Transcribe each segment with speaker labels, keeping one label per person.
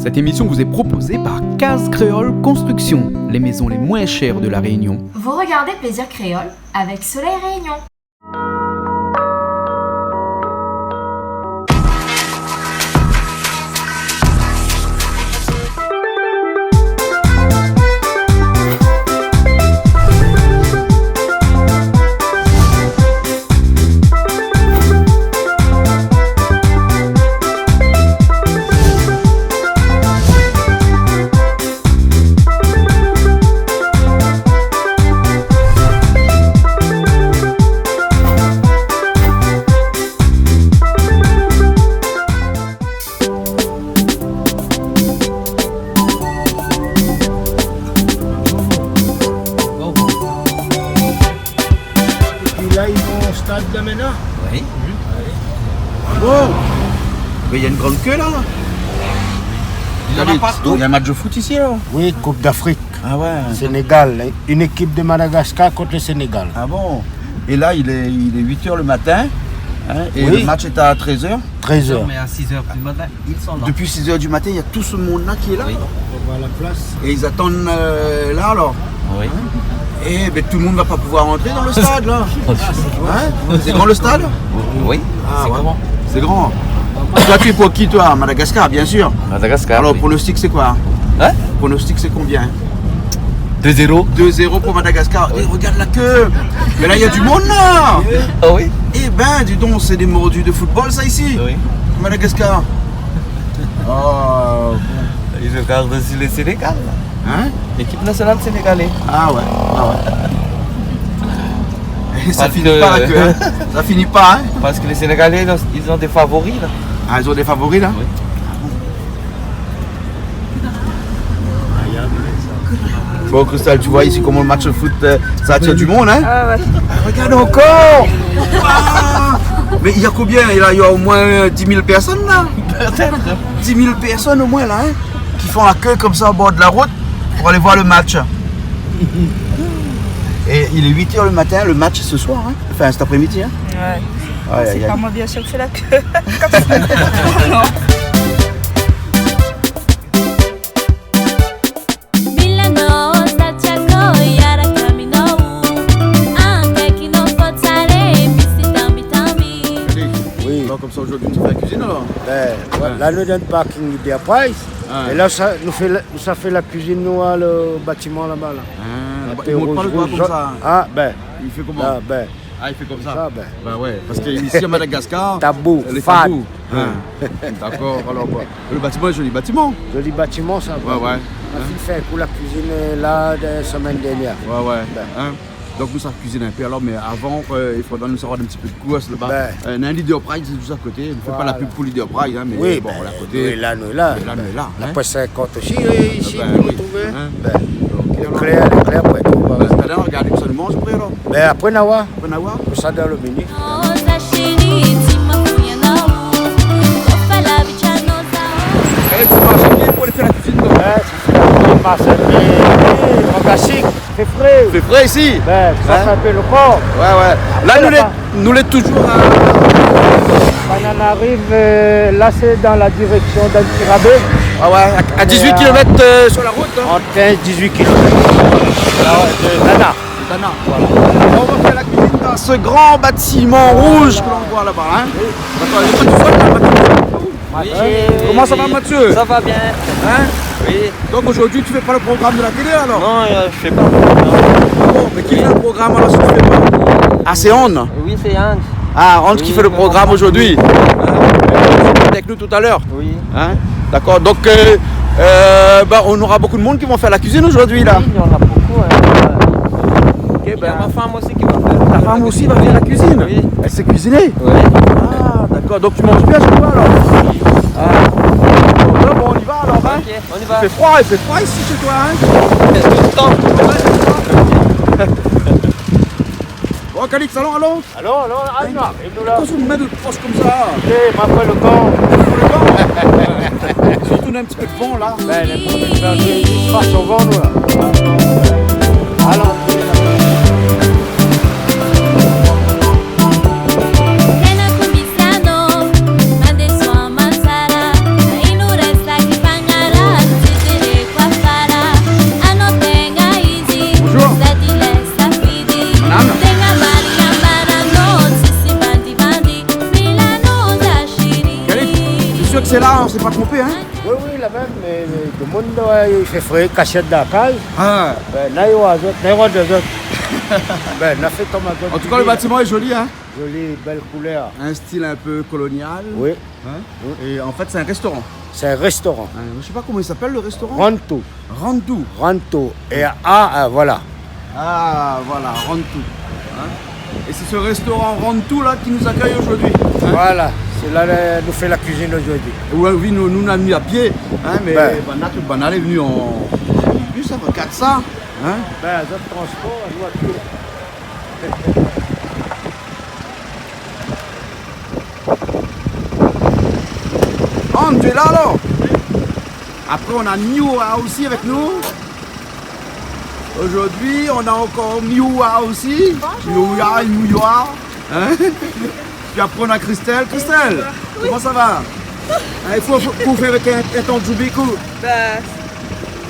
Speaker 1: Cette émission vous est proposée par Case Créole Construction, les maisons les moins chères de la Réunion.
Speaker 2: Vous regardez Plaisir Créole avec Soleil Réunion.
Speaker 3: Oui. Bon, mais il y a une grande queue là. Il y a partout. Il y a un match de foot ici là.
Speaker 4: Oui, Coupe d'Afrique.
Speaker 3: Ah ouais.
Speaker 4: Sénégal, une équipe de Madagascar contre le Sénégal.
Speaker 3: Ah bon. Et là, il est 8h le matin. Hein, et
Speaker 4: oui.
Speaker 3: Le match est à 13h.
Speaker 4: 13h.
Speaker 5: Mais à 6h du matin, ils sont là.
Speaker 3: Depuis 6h du matin, il y a tout ce monde là qui est là.
Speaker 5: Oui.
Speaker 4: On va à la place.
Speaker 3: Et ils attendent là alors.
Speaker 5: Oui.
Speaker 3: Et ben, tout le monde ne va pas pouvoir rentrer dans le stade là. Hein? C'est grand le stade?
Speaker 5: Oui,
Speaker 3: Ah,
Speaker 5: c'est
Speaker 3: ouais.
Speaker 5: grand.
Speaker 3: C'est grand. Toi, tu es pour qui toi? Madagascar, bien sûr.
Speaker 5: Madagascar.
Speaker 3: Alors,
Speaker 5: oui.
Speaker 3: pronostic, c'est quoi?
Speaker 5: Hein?
Speaker 3: Pronostic, c'est combien?
Speaker 5: 2-0.
Speaker 3: 2-0 pour Madagascar. Et regarde la queue. Mais là, il y a du monde là.
Speaker 5: Ah oui?
Speaker 3: Eh ben, dis donc, c'est des mordus de football ça ici.
Speaker 5: Oui.
Speaker 3: Madagascar. Oh.
Speaker 5: Ils regardent aussi le Sénégal.
Speaker 3: Hein?
Speaker 5: L'équipe nationale sénégalaise.
Speaker 3: Ah ouais. Ah ouais. Et ça
Speaker 5: Parce
Speaker 3: finit
Speaker 5: que-
Speaker 3: pas la queue. Hein? Ça finit pas, hein?
Speaker 5: Parce que les Sénégalais, ils ont des favoris là.
Speaker 3: Ah, ils ont des favoris là?
Speaker 5: Oui.
Speaker 3: Bon, Christelle, tu vois ici comment le match de foot, ça attire du monde, hein? Ah ouais. Regarde encore! Ah, mais il y a combien? Il y a au moins 10 000 personnes là?
Speaker 5: Peut-être.
Speaker 3: 10 000 personnes au moins là, hein? Qui font la queue comme ça au bord de la route pour aller voir le match. Et il est 8h le matin, le match ce soir, hein? Enfin cet après-midi. Hein?
Speaker 6: Ouais.
Speaker 3: Aïe,
Speaker 6: C'est
Speaker 3: aïe,
Speaker 6: pas
Speaker 3: aïe.
Speaker 6: moi bien sûr que c'est la queue.
Speaker 4: Oui.
Speaker 3: Alors, comme ça aujourd'hui tu fais la cuisine alors?
Speaker 4: Là, nous donne parking de Price.
Speaker 3: Ah.
Speaker 4: Et là, ça fait la cuisine noire, le bâtiment là-bas. Là.
Speaker 3: Il monte pas le doigt comme ça.
Speaker 4: Ah, ben.
Speaker 3: Il fait comment?
Speaker 4: Là, ben.
Speaker 3: Ah, il fait comme ça?
Speaker 4: Ça, ben.
Speaker 3: Bah ouais, parce qu'ici à Madagascar,
Speaker 4: Tabou,
Speaker 3: les
Speaker 4: fade.
Speaker 3: tabous. Hein. D'accord, alors quoi? Le bâtiment est joli bâtiment.
Speaker 4: Joli bâtiment, ça.
Speaker 3: Ouais, ouais.
Speaker 4: On a fait pour la cuisine là, la semaine dernière.
Speaker 3: Ouais, ouais.
Speaker 4: Ben.
Speaker 3: Hein? Donc nous, ça cuisine un peu alors, mais avant, il faudra nous savoir un petit peu de goût là-bas.
Speaker 4: Ben.
Speaker 3: Un Leader Pride, c'est juste à côté. Ne fait pas la pub pour Leader Pride, hein, mais
Speaker 4: Oui,
Speaker 3: bon,
Speaker 4: ben,
Speaker 3: on est à côté.
Speaker 4: nous, là, nous, là.
Speaker 3: Et là, nous, là. Hein?
Speaker 4: Après 50 aussi, ici,
Speaker 3: Ben,
Speaker 4: vous
Speaker 3: oui.
Speaker 4: trouvez.
Speaker 3: Hein?
Speaker 4: Ben.
Speaker 3: Ok, alors.
Speaker 4: Clair, après tout.
Speaker 3: Ben, c'est-à-dire, regardez que ça nous mange après alors.
Speaker 4: Ben, après, Nawa,
Speaker 3: On peut en avoir?
Speaker 4: pour ça dans le menu.
Speaker 3: Eh, tu marches bien pour aller faire la cuisine, donc.
Speaker 4: C'est frais.
Speaker 3: C'est frais ici?
Speaker 4: Ben, ça
Speaker 3: Hein?
Speaker 4: fait un peu le corps.
Speaker 3: Ouais, ouais. Là, nous l'est toujours à...
Speaker 4: Quand on arrive, là c'est dans la direction d'Antirabé,
Speaker 3: Ah ouais, à 18 km sur la route. Hein.
Speaker 4: en 15-18 km. Nana.
Speaker 3: Dana, voilà. On va faire la cuisine dans ce grand bâtiment rouge que l'on voit là-bas. Hein. D'accord, il y a pas de sol, là, Mathieu. Comment ça va, Mathieu?
Speaker 5: Ça va bien.
Speaker 3: Hein?
Speaker 5: Oui.
Speaker 3: Donc aujourd'hui, tu fais pas le programme de la télé alors?
Speaker 5: Non, je fais pas.
Speaker 3: Bon, mais qui fait le programme alors si tu fais pas? Ah, c'est On.
Speaker 5: Oui, c'est Anne.
Speaker 3: Ah, On qui
Speaker 5: Oui,
Speaker 3: fait le
Speaker 5: mais
Speaker 3: programme
Speaker 5: bon.
Speaker 3: aujourd'hui. Hein? Avec nous tout à l'heure.
Speaker 5: Oui.
Speaker 3: Hein? D'accord, donc bah, on aura beaucoup de monde qui vont faire la cuisine aujourd'hui là.
Speaker 5: Oui, il y en a beaucoup. Hein.
Speaker 3: Ok,
Speaker 5: Il y
Speaker 3: ben,
Speaker 5: a ma femme aussi qui va faire.
Speaker 3: ta femme aussi va faire la cuisine.
Speaker 5: Oui.
Speaker 3: Elle sait cuisiner.
Speaker 5: Oui.
Speaker 3: Ah, d'accord, donc tu manges bien chez toi alors? Ah. Bon, on y va alors, hein?
Speaker 5: Ok, on y va.
Speaker 3: Il fait froid ici chez toi, hein?
Speaker 5: Tout le temps.
Speaker 3: Bon, Calix, allons.
Speaker 4: Alors, Anna, et nous là.
Speaker 3: Pourquoi on met de proche comme ça?
Speaker 4: Ok, m'appelle le camp.
Speaker 3: Surtout un petit peu de vent là.
Speaker 4: Ben, les premiers bergers, ils se passent au vent, nous là. Alors,
Speaker 7: Tena kubisano, mande sua masara, na inuresta kipangara.
Speaker 3: peu, hein?
Speaker 4: Oui, oui, la même, mais le monde, il fait frais, cachette de la caille.
Speaker 3: Ah.
Speaker 4: Ben, là, il y a deux autres. Ben, on a fait comme un
Speaker 3: En tout cas, le bâtiment est joli, hein?
Speaker 4: Jolie, belle couleur.
Speaker 3: Un style un peu colonial.
Speaker 4: Oui,
Speaker 3: Hein? Et en fait, c'est un restaurant.
Speaker 4: c'est un restaurant.
Speaker 3: Je sais pas comment il s'appelle le restaurant.
Speaker 4: Rantou.
Speaker 3: Rantou.
Speaker 4: Rantou. Et voilà.
Speaker 3: Ah, voilà, Rantou. Hein? Et c'est ce restaurant Rantou là qui nous accueille aujourd'hui. Hein?
Speaker 4: Voilà. C'est là que nous fait la cuisine aujourd'hui.
Speaker 3: Oui, nous avons mis à pied, hein, mais
Speaker 4: Ben.
Speaker 3: Banal est venu en bus, ça va 400. Hein?
Speaker 4: Ben, les autres transports, en voiture.
Speaker 3: Oh, tu es là alors? Après, on a Miwa aussi avec nous. Aujourd'hui, on a encore Miwa aussi. Miwa. Hein? Puis après, on a Christelle. Christelle, comment ça va? Il faut faire avec un ton djoubikou.
Speaker 6: Bah,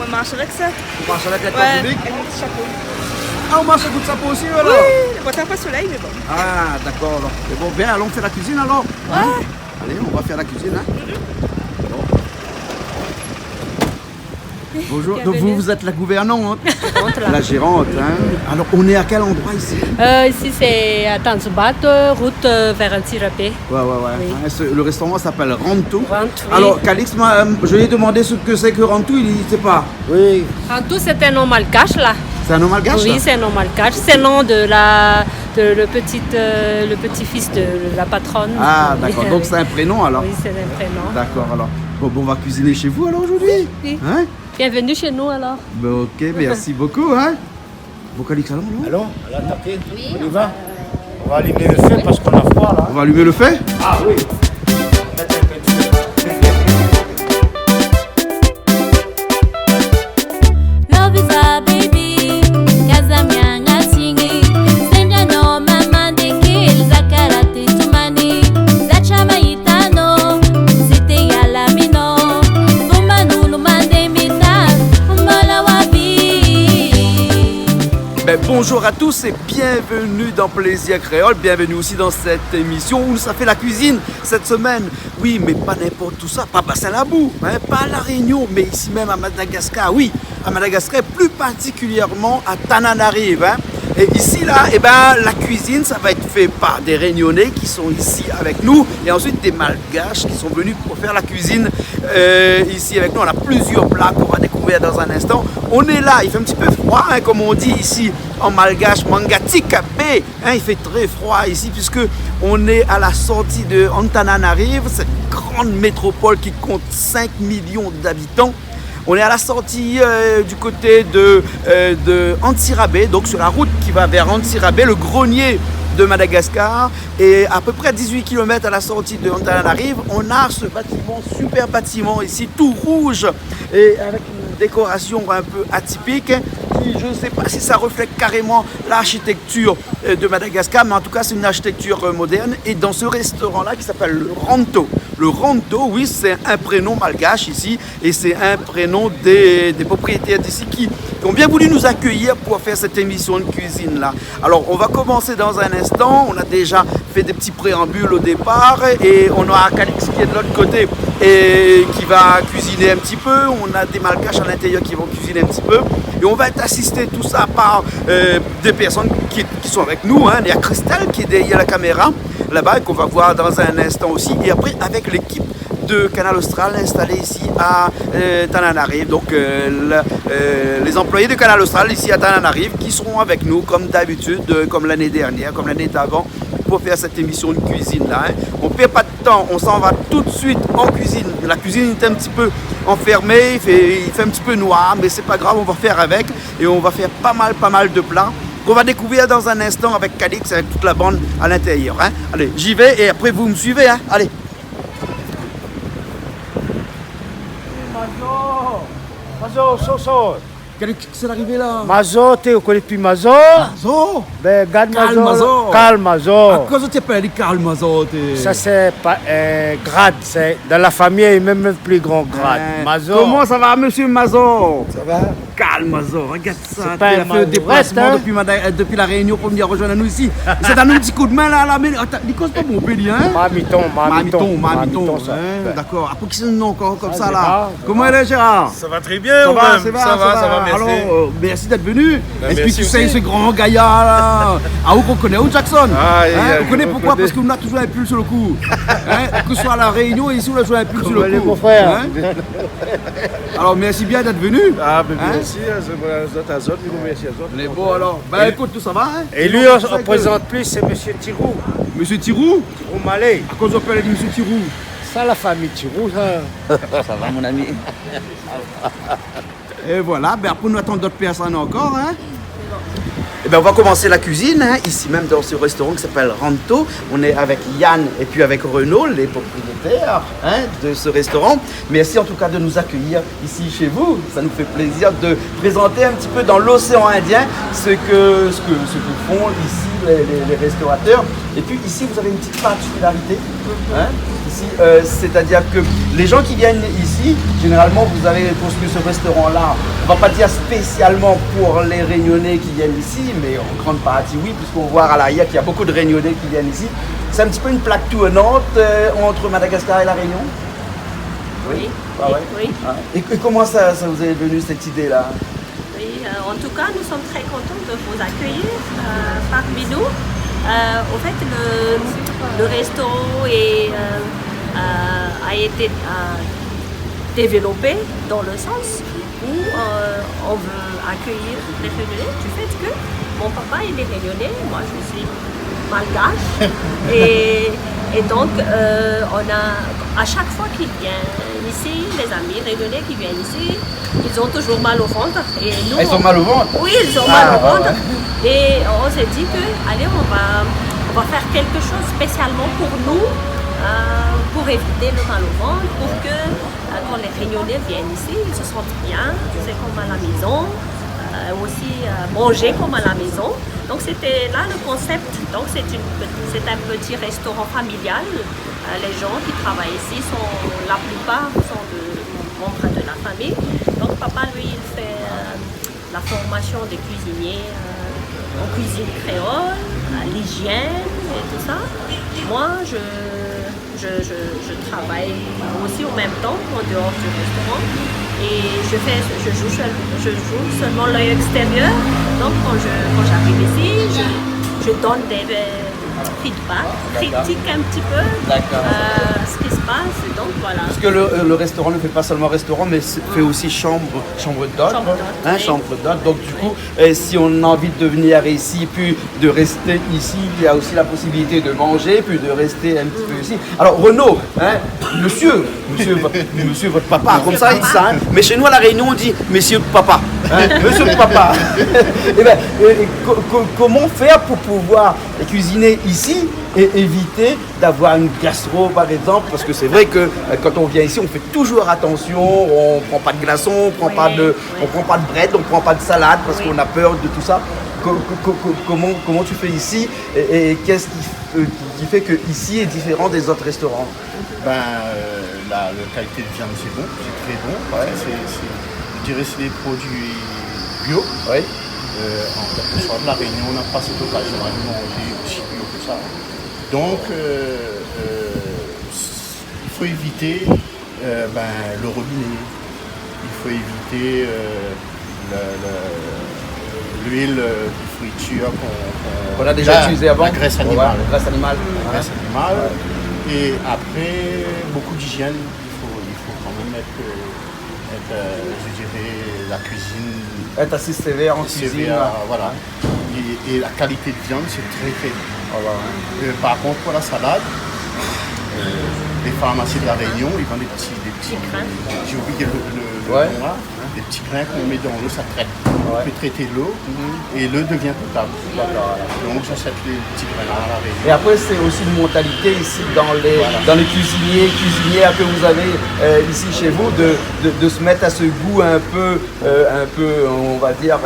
Speaker 6: on marche avec ça.
Speaker 3: On marche avec un ton
Speaker 6: Ouais,
Speaker 3: djoubik.
Speaker 6: avec mon petit chapeau.
Speaker 3: Ah, on marche avec le chapeau aussi alors?
Speaker 6: Oui, bon, t'as pas soleil, mais bon.
Speaker 3: Ah, d'accord. Alors. C'est bon, bien, allons faire la cuisine alors. Hein? Allez, on va faire la cuisine. Hein? Bon. Bonjour, donc vous êtes la gouvernante, la gérante. Hein? Alors, on est à quel endroit ici?
Speaker 7: Ici, c'est à Tanzubat, route vers Antirapé.
Speaker 3: Ouais.
Speaker 7: Oui.
Speaker 3: Hein, le restaurant s'appelle Rantou.
Speaker 7: Rantou, oui.
Speaker 3: Alors, Calix, je lui ai demandé ce que c'est que Rantou, il ne sait pas.
Speaker 4: Oui,
Speaker 7: Rantou, c'est un nom malgache, là.
Speaker 3: C'est un nom malgache?
Speaker 7: Oui, c'est un nom malgache. C'est le nom de le petit-fils de la patronne.
Speaker 3: Ah,
Speaker 7: Oui,
Speaker 3: d'accord. Donc,
Speaker 7: oui.
Speaker 3: c'est un prénom alors?
Speaker 7: Oui, c'est un prénom.
Speaker 3: D'accord, alors. Bon, on va cuisiner chez vous alors aujourd'hui?
Speaker 7: Oui.
Speaker 3: Hein?
Speaker 7: Bienvenue chez nous, alors.
Speaker 3: Ben, ok, merci beaucoup. Hein? Bon, Calix, alors, non?
Speaker 4: allons, à l'attaquer. On y va. On va allumer le feu parce qu'on a froid là.
Speaker 3: On va allumer le feu?
Speaker 4: Ah oui.
Speaker 8: Love is a baby, kaza mianga singi. Senda no mama dekil zakarate tumani. Zachama itano, zite yala mino. Fuma nulu mandemita, umala wabi.
Speaker 3: Ben, bonjour à tous et bienvenue dans Plaisir Créole, bienvenue aussi dans cette émission où ça fait la cuisine cette semaine. Oui, mais pas n'importe où ça, pas Bassin-la-Boue, hein, pas à La Réunion, mais ici même à Madagascar, oui, à Madagascar, plus particulièrement à Tananarive. Hein. Et ici, là, eh ben, la cuisine, ça va être fait par des Réunionnais qui sont ici avec nous et ensuite des Malgaches qui sont venus pour faire la cuisine ici avec nous. On a plusieurs plats qu'on va découvrir dans un instant. On est là, il fait un petit peu froid, hein, comme on dit ici en malgache, mangatikape. Hein, il fait très froid ici puisque on est à la sortie de Antananarive, cette grande métropole qui compte 5 millions d'habitants. On est à la sortie du côté de Antirabé, donc sur la route qui va vers Antirabé, le grenier de Madagascar. Et à peu près 18 km à la sortie de Antananarive, on a ce bâtiment, super bâtiment ici, tout rouge, et avec une décoration un peu atypique. Je ne sais pas si ça reflète carrément l'architecture de Madagascar, mais en tout cas c'est une architecture moderne. Et dans ce restaurant-là qui s'appelle le Rantou. Le Rantou, oui, c'est un prénom malgache ici, et c'est un prénom des propriétaires d'ici qui ont bien voulu nous accueillir pour faire cette émission de cuisine-là. Alors on va commencer dans un instant, on a déjà fait des petits préambules au départ, et on a Calix qui est de l'autre côté et qui va cuisiner un petit peu, on a des malgaches à l'intérieur qui vont cuisiner un petit peu, et on va être assisté tout ça par des personnes qui sont avec nous, hein. Il y a Christelle qui est derrière la caméra là-bas et qu'on va voir dans un instant aussi, et après avec l'équipe de Canal Austral installée ici à Tananarive, donc les employés de Canal Austral ici à Tananarive qui seront avec nous comme d'habitude, comme l'année dernière, comme l'année d'avant, pour faire cette émission de cuisine là. Hein. On ne perd pas de temps, on s'en va tout de suite en cuisine. La cuisine est un petit peu enfermée, il fait un petit peu noir, mais c'est pas grave, on va faire avec, et on va faire pas mal de plats qu'on va découvrir dans un instant avec Calix, avec toute la bande à l'intérieur. Hein. Allez, j'y vais et après vous me suivez. Hein. Allez.
Speaker 4: Mazo, Soso,
Speaker 3: Qu'est-ce qui s'est arrivé là?
Speaker 4: Mazo, tu connais plus Mazo?
Speaker 3: Mazo?
Speaker 4: Ben, Gad
Speaker 3: Karl
Speaker 4: Mazo.
Speaker 3: Mazo.
Speaker 4: Karl Mazo.
Speaker 3: À cause de tes pères, Karl Mazo.
Speaker 4: Ça, c'est pas grade. C'est dans la famille, même plus grand grade. Mazo.
Speaker 3: Comment ça va, monsieur Mazo?
Speaker 4: Ça va?
Speaker 3: Calme, Mazo, regarde ça.
Speaker 4: C'est pas
Speaker 3: Tu as
Speaker 4: un
Speaker 3: fait le déplacement
Speaker 4: Mazorette,
Speaker 3: depuis la Réunion pour venir rejoindre nous ici. C'est un petit coup de main là. Mais attends, il cause pas mon pays, hein?
Speaker 4: Mamiton.
Speaker 3: Ça. D'accord. Après, qui c'est le nom encore comme ça là?
Speaker 4: Gérard.
Speaker 3: Comment elle est, Gérard?
Speaker 9: Ça va très bien,
Speaker 3: Ça va,
Speaker 9: merci.
Speaker 3: Alors, merci d'être venu. Est-ce que
Speaker 9: merci
Speaker 3: tu sais
Speaker 9: aussi.
Speaker 3: ce grand gaillard là? Ah, vous connaissez où Jackson?
Speaker 9: Ah,
Speaker 3: Vous connaissez
Speaker 9: on
Speaker 3: pourquoi?
Speaker 9: connaît.
Speaker 3: Parce qu'on a toujours un pull sur le cou. Que ce soit à la Réunion et ici, on a toujours un pull sur le
Speaker 4: les
Speaker 3: cou.
Speaker 4: beaux frères.
Speaker 3: Hein? Alors, merci bien d'être venu.
Speaker 9: Ah, ben
Speaker 3: Hein?
Speaker 9: merci, merci à Zot.
Speaker 3: On est bon alors. Ben écoute, tout ça va, hein?
Speaker 4: Et lui, on présente plus, c'est Monsieur Tirou.
Speaker 3: Monsieur Tirou?
Speaker 4: Tirou Malé.
Speaker 3: À cause on peut aller dire Monsieur Tirou.
Speaker 4: Ça, la famille Tirou, ça.
Speaker 5: Ça va, mon ami?
Speaker 3: Et voilà, ben après nous attendons d'autres personnes encore, hein? Et ben on va commencer la cuisine, hein, ici même dans ce restaurant qui s'appelle Ranto. On est avec Yann et puis avec Renaud, les propriétaires, hein, de ce restaurant. Merci en tout cas de nous accueillir ici chez vous. Ça nous fait plaisir de présenter un petit peu dans l'océan Indien ce que font ici les restaurateurs. Et puis ici vous avez une petite particularité, hein, ici, c'est-à-dire que les gens qui viennent ici, généralement vous avez construit ce restaurant-là, on va pas dire spécialement pour les Réunionnais qui viennent ici, mais en grande partie oui, puisqu'on voit à l'arrière qu'il y a beaucoup de Réunionnais qui viennent ici. C'est un petit peu une plaque tournante entre Madagascar et la Réunion.
Speaker 7: Oui.
Speaker 3: Ah ouais.
Speaker 7: Oui.
Speaker 3: Ah. Et comment ça vous est venu cette idée-là?
Speaker 7: Oui, en tout cas, nous sommes très contents de vous accueillir parmi nous. Au fait, le restaurant a été développé dans le sens où on veut accueillir les Réunionnais du fait que mon papa il est Réunionnais, moi je suis malgache. Et donc, on a, à chaque fois qu'ils viennent ici, les amis réunionnais qui viennent ici, ils ont toujours mal au ventre. Et nous,
Speaker 3: Ils ont mal au ventre?
Speaker 7: Oui, ils ont mal au ventre. Ouais. Et on s'est dit que, allez, on va faire quelque chose spécialement pour nous, pour éviter le mal au ventre, pour que quand les Réunionnais viennent ici, ils se sentent bien, c'est comme à la maison. Aussi manger comme à la maison. Donc c'était là le concept. Donc c'est un petit restaurant familial. Les gens qui travaillent ici la plupart sont membres de la famille. Donc papa lui il fait la formation des cuisiniers en cuisine créole, l'hygiène et tout ça. Moi je travaille aussi en même temps en dehors du restaurant. Et je joue seulement l'œil extérieur. Donc quand j'arrive ici, je donne des feedbacks, critique un petit peu ce qui se passe. Et donc voilà.
Speaker 3: Parce que le restaurant ne fait pas seulement restaurant, mais fait aussi chambre d'hôte. Hein, chambre d'hôte. Donc du coup, si on a envie de venir ici, puis de rester ici, il y a aussi la possibilité de manger, puis de rester un petit peu ici. Alors Renaud, hein, monsieur votre papa, comme ça il dit ça. Hein. Mais chez nous à la Réunion on dit monsieur de papa. Hein, monsieur de papa. Et ben, comment faire pour pouvoir cuisiner ici et éviter d'avoir une gastro par exemple, parce que c'est vrai que quand on vient ici on fait toujours attention, on prend pas de glaçons, on prend pas de bread, on prend pas de salade parce qu'on a peur de tout ça. Comment tu fais ici et qu'est-ce qui fait que ici est différent des autres restaurants?
Speaker 9: La qualité de viande c'est bon, c'est très bon. Ouais. Je dirais c'est des produits bio.
Speaker 3: Oui.
Speaker 9: En quelque sorte, la Réunion, on n'a pas cette occasion de manger aussi bio que ça. Donc, il faut éviter le robinet, il faut éviter l'huile de friture
Speaker 3: qu'on a déjà utilisée avant.
Speaker 9: La graisse animale.
Speaker 3: La graisse animale.
Speaker 9: Et après, beaucoup d'hygiène, il faut quand même être je dirais, la cuisine.
Speaker 3: Être assez sévère en cuisine.
Speaker 9: Voilà. Et la qualité de viande, c'est très très bien. Voilà. Par contre, pour la salade, les pharmacies de la Réunion, ils vendent des petits j'ai oublié le nom là. des petits grains qu'on met dans l'eau, ça traite. On peut traiter l'eau et l'eau devient potable. Donc j'achète les petits grains à la Réunion.
Speaker 3: Et après, c'est aussi une mentalité ici dans les cuisinières que vous avez ici chez vous, de se mettre à ce goût un peu on va dire,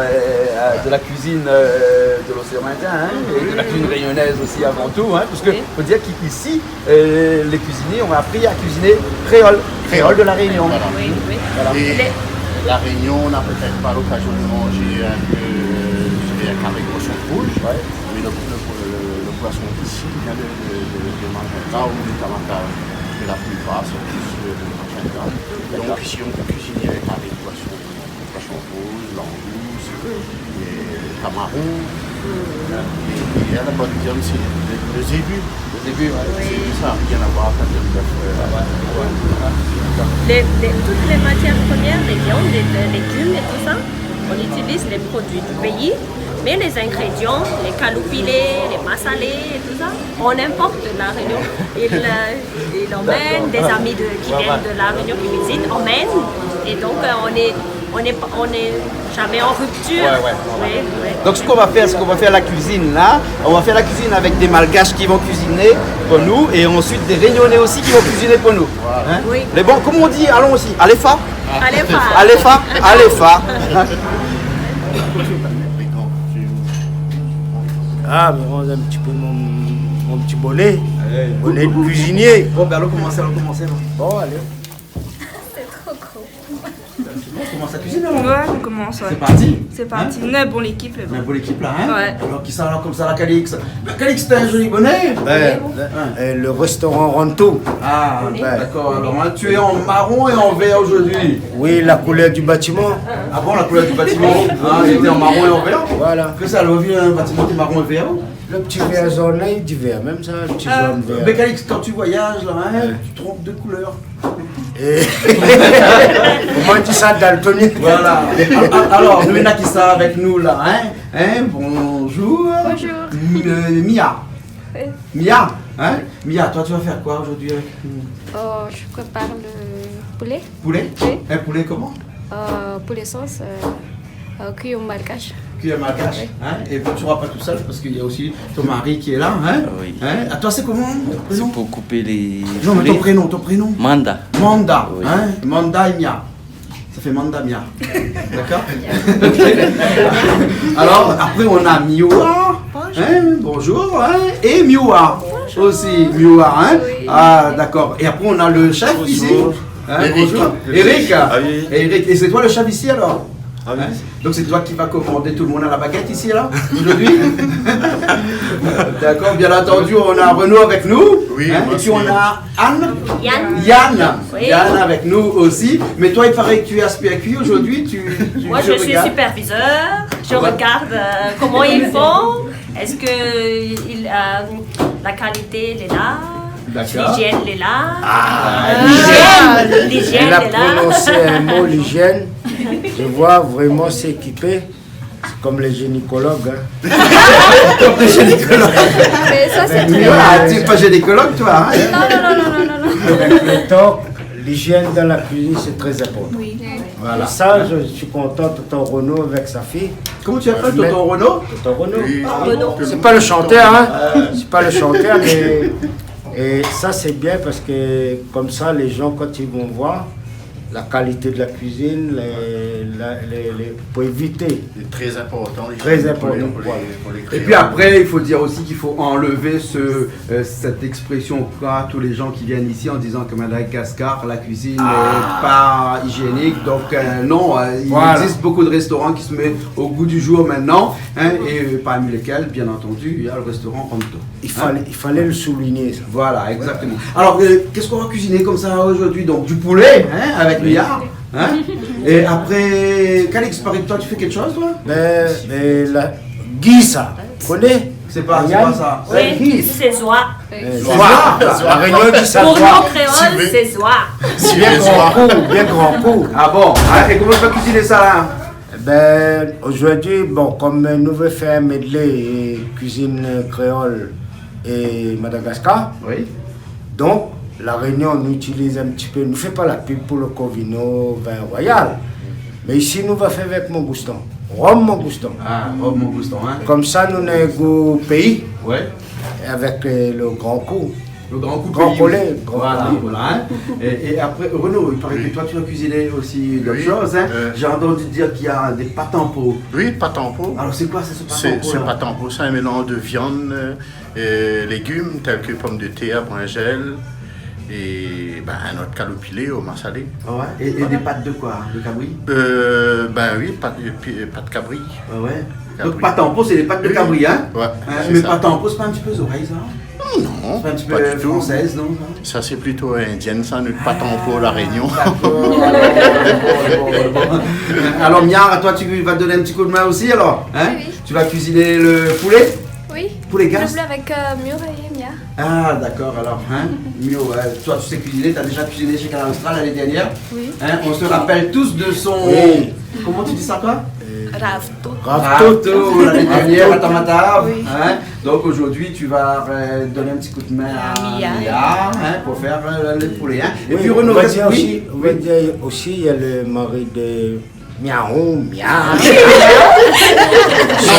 Speaker 3: de la cuisine de l'océan Indien, et de la cuisine réunionnaise aussi avant tout, parce que faut dire qu'ici, les cuisiniers ont appris à cuisiner créole de la Réunion.
Speaker 9: Voilà.
Speaker 7: Oui, oui.
Speaker 3: Voilà.
Speaker 9: Et la Réunion, on n'a peut-être pas l'occasion de manger un peu, je dirais, avec poisson rouge, mais le poisson ici vient de Magenta ou du Tamaka, mais la plupart sont tous de Magenta. Donc ici, on peut cuisiner avec poisson rouge, langouste, camaron. Et la bonne viande, c'est le zébu. Ça n'a rien à voir avec le bœuf.
Speaker 7: Toutes les matières premières, les viandes, les légumes et tout ça, on utilise les produits du pays, mais les ingrédients, les caloupilés, les massalés et tout ça, on importe de la Réunion. Ils emmènent, des amis qui viennent de la Réunion qui visitent, emmènent, et donc on est jamais en rupture. Oui.
Speaker 3: Donc ce qu'on va faire la cuisine là, on va faire la cuisine avec des Malgaches qui vont cuisiner pour nous et ensuite des Réunionnais aussi qui vont cuisiner pour nous.
Speaker 7: Oui.
Speaker 3: Mais bon, comme on dit, allons aussi, Aléfa.
Speaker 7: Aléfa.
Speaker 4: Ah, mais on a un petit peu mon petit bonnet. Bonnet de cuisinier.
Speaker 3: Bon, ben allons commencer.
Speaker 4: Bon, allez.
Speaker 3: On commence à cuisiner alors.
Speaker 6: Ouais, on commence. Ouais.
Speaker 3: C'est parti.
Speaker 6: On a une bonne équipe.
Speaker 3: On a une bonne équipe là,
Speaker 6: Ouais.
Speaker 3: Alors qui ça là, comme ça, la Calix. Calix, t'as un joli bonnet.
Speaker 4: Le restaurant Ronto.
Speaker 3: Ah, d'accord. Alors, tu es en marron et en vert aujourd'hui.
Speaker 4: Oui, la couleur du bâtiment.
Speaker 3: Ah bon, la couleur du bâtiment. Il était en marron et en vert.
Speaker 4: Voilà.
Speaker 3: Que ça, le vieux bâtiment qui est marron et vert.
Speaker 4: Le petit vert jaune là, il dit vert, même ça, le petit jaune vert.
Speaker 3: Mais Calix, quand tu voyages là, tu trompes de couleur.
Speaker 4: Comment tu ça, daltonien?
Speaker 3: Voilà. Alors, nous, qui ça avec nous là, bonjour.
Speaker 10: Bonjour.
Speaker 3: Mia. Mia, Mia, toi, tu vas faire quoi aujourd'hui avec nous?
Speaker 10: Oh, je prépare le poulet.
Speaker 3: Poulet?
Speaker 10: Oui.
Speaker 3: Un poulet comment?
Speaker 10: Poulet sauce, cuit au malgache.
Speaker 3: Cuit au malgache. Et tu ne seras pas tout seul parce qu'il y a aussi ton mari qui est là.
Speaker 11: Oui.
Speaker 3: À toi, c'est comment?
Speaker 11: C'est pour couper les.
Speaker 3: Non, mais ton prénom?
Speaker 11: Manda.
Speaker 3: Manda.
Speaker 11: Oui.
Speaker 3: Manda et Mia. Ça fait Manda Mia. D'accord? Alors, après, on a Miwa. Bonjour. Et Miwa. Aussi, Miwa.
Speaker 10: Oui.
Speaker 3: Ah, d'accord. Et après, on a le chef ici. Bonjour. Eric. Eric. Et c'est toi le chef ici alors? Donc c'est toi qui vas commander tout le monde à la baguette ici là, aujourd'hui? D'accord, bien entendu, on a Renaud avec nous.
Speaker 9: Oui,
Speaker 3: et puis on a
Speaker 7: Yann.
Speaker 3: Yann avec nous aussi. Mais toi, il paraît que tu es aspect cuit aujourd'hui.
Speaker 7: Moi, je suis superviseur. Je regarde comment ils font. Est-ce que la qualité elle est là? L'hygiène elle est là. L'hygiène
Speaker 4: Elle a
Speaker 7: est là.
Speaker 4: prononcé un mot, l'hygiène. Je vois vraiment s'équiper. C'est comme les gynécologues.
Speaker 3: Comme les gynécologues.
Speaker 10: Mais ça, c'est
Speaker 3: Tu n'es pas gynécologue, toi?
Speaker 10: Non.
Speaker 4: Avec le temps, l'hygiène dans la cuisine, c'est très important.
Speaker 10: Oui.
Speaker 4: Voilà. Ça, je suis content, tonton Renaud avec sa fille.
Speaker 3: Comment tu appelles tonton Renaud?
Speaker 4: Tonton Renaud.
Speaker 7: Renaud.
Speaker 4: C'est pas le chanteur, c'est pas le chanteur, mais et ça c'est bien parce que comme ça, les gens quand ils vont voir la qualité de la cuisine, pour éviter.
Speaker 9: C'est très important.
Speaker 4: Très important.
Speaker 3: Et puis après, il faut dire aussi qu'il faut enlever cette expression qu'a tous les gens qui viennent ici en disant que Madagascar, la cuisine n'est pas hygiénique. Donc non, il existe beaucoup de restaurants qui se mettent au goût du jour maintenant. Et parmi lesquels, bien entendu, il y a le restaurant Ronto.
Speaker 4: Il fallait le souligner. Ça.
Speaker 3: Voilà, exactement. Alors, qu'est-ce qu'on va cuisiner comme ça aujourd'hui? Donc du poulet, avec le yard. Et après, Calix, par exemple, toi, tu fais quelque chose, toi?
Speaker 4: La guisa, tu connais?
Speaker 3: C'est pas ça.
Speaker 7: Oui, c'est Zoa.
Speaker 4: La réunion dit ça.
Speaker 7: Pour nos créoles, c'est Zoa.
Speaker 4: Bien grand coup.
Speaker 3: Ah bon? Et comment tu vas cuisiner ça là?
Speaker 4: Aujourd'hui, comme nous veut faire un medley et cuisine créole et Madagascar,
Speaker 3: oui.
Speaker 4: Donc la Réunion, on utilise un petit peu, ne fait pas la pub pour le Covino vin royal, Mais ici, nous va faire avec mon gouston. Rhum mon gouston.
Speaker 3: Ah, Rhum mon gouston, hein.
Speaker 4: Comme ça, nous avons un goût pays.
Speaker 3: Ouais.
Speaker 4: Avec le grand coup.
Speaker 3: Le grand coup
Speaker 4: Grand
Speaker 3: pays.
Speaker 4: collet.
Speaker 3: Voilà, voilà. Hein. Et après, Renaud, il paraît que toi, tu vas cuisiner aussi d'autres choses. Hein. J'ai entendu dire qu'il y a des pâtes en pot.
Speaker 9: Oui, pâte en pot.
Speaker 3: Alors, c'est quoi ce pâte en pot?
Speaker 9: Ce pâte en pot, c'est un mélange de viande, légumes tels que pommes de terre, brinjelles et un autre calopilé au massalé.
Speaker 3: Ah ouais. Et des pâtes de quoi? De cabri?
Speaker 9: Oui, pâte cabri.
Speaker 3: Ah ouais. Donc, pâte en pot, c'est les pâtes de cabri, hein?
Speaker 9: Ouais.
Speaker 3: Mais pâte en pot, c'est pas un petit peu aux oreilles, ça?
Speaker 9: Non,
Speaker 3: c'est un petit peu
Speaker 9: pas du tout.
Speaker 3: française, non?
Speaker 9: Ça, c'est plutôt indienne, ça, notre pâte en pot, la Réunion.
Speaker 3: Alors, Miara, toi, tu vas te donner un petit coup de main aussi, alors? Hein?
Speaker 10: Oui.
Speaker 3: Tu vas cuisiner le poulet?
Speaker 10: Oui.
Speaker 3: Poulet gaz?
Speaker 10: Le poulet avec Mure et Mia.
Speaker 3: Ah, d'accord, alors, hein? Mio, toi, tu sais cuisiner, tu as déjà cuisiné chez Canal Austral l'année dernière?
Speaker 10: Oui.
Speaker 3: Hein? On se rappelle tous de son...
Speaker 4: Oui.
Speaker 3: Comment tu dis ça, toi?
Speaker 10: Ravto.
Speaker 3: L'année dernière à Tamatave.
Speaker 10: Oui.
Speaker 3: Hein? Donc aujourd'hui tu vas donner un petit coup de main à
Speaker 10: Mia.
Speaker 3: Hein, pour faire le poulet. Hein? Et
Speaker 4: Oui,
Speaker 3: puis Renaud,
Speaker 4: on va
Speaker 3: qu'est-ce-
Speaker 4: dire
Speaker 3: oui,
Speaker 4: aussi, on va dire aussi, il y a le mari de Miaron,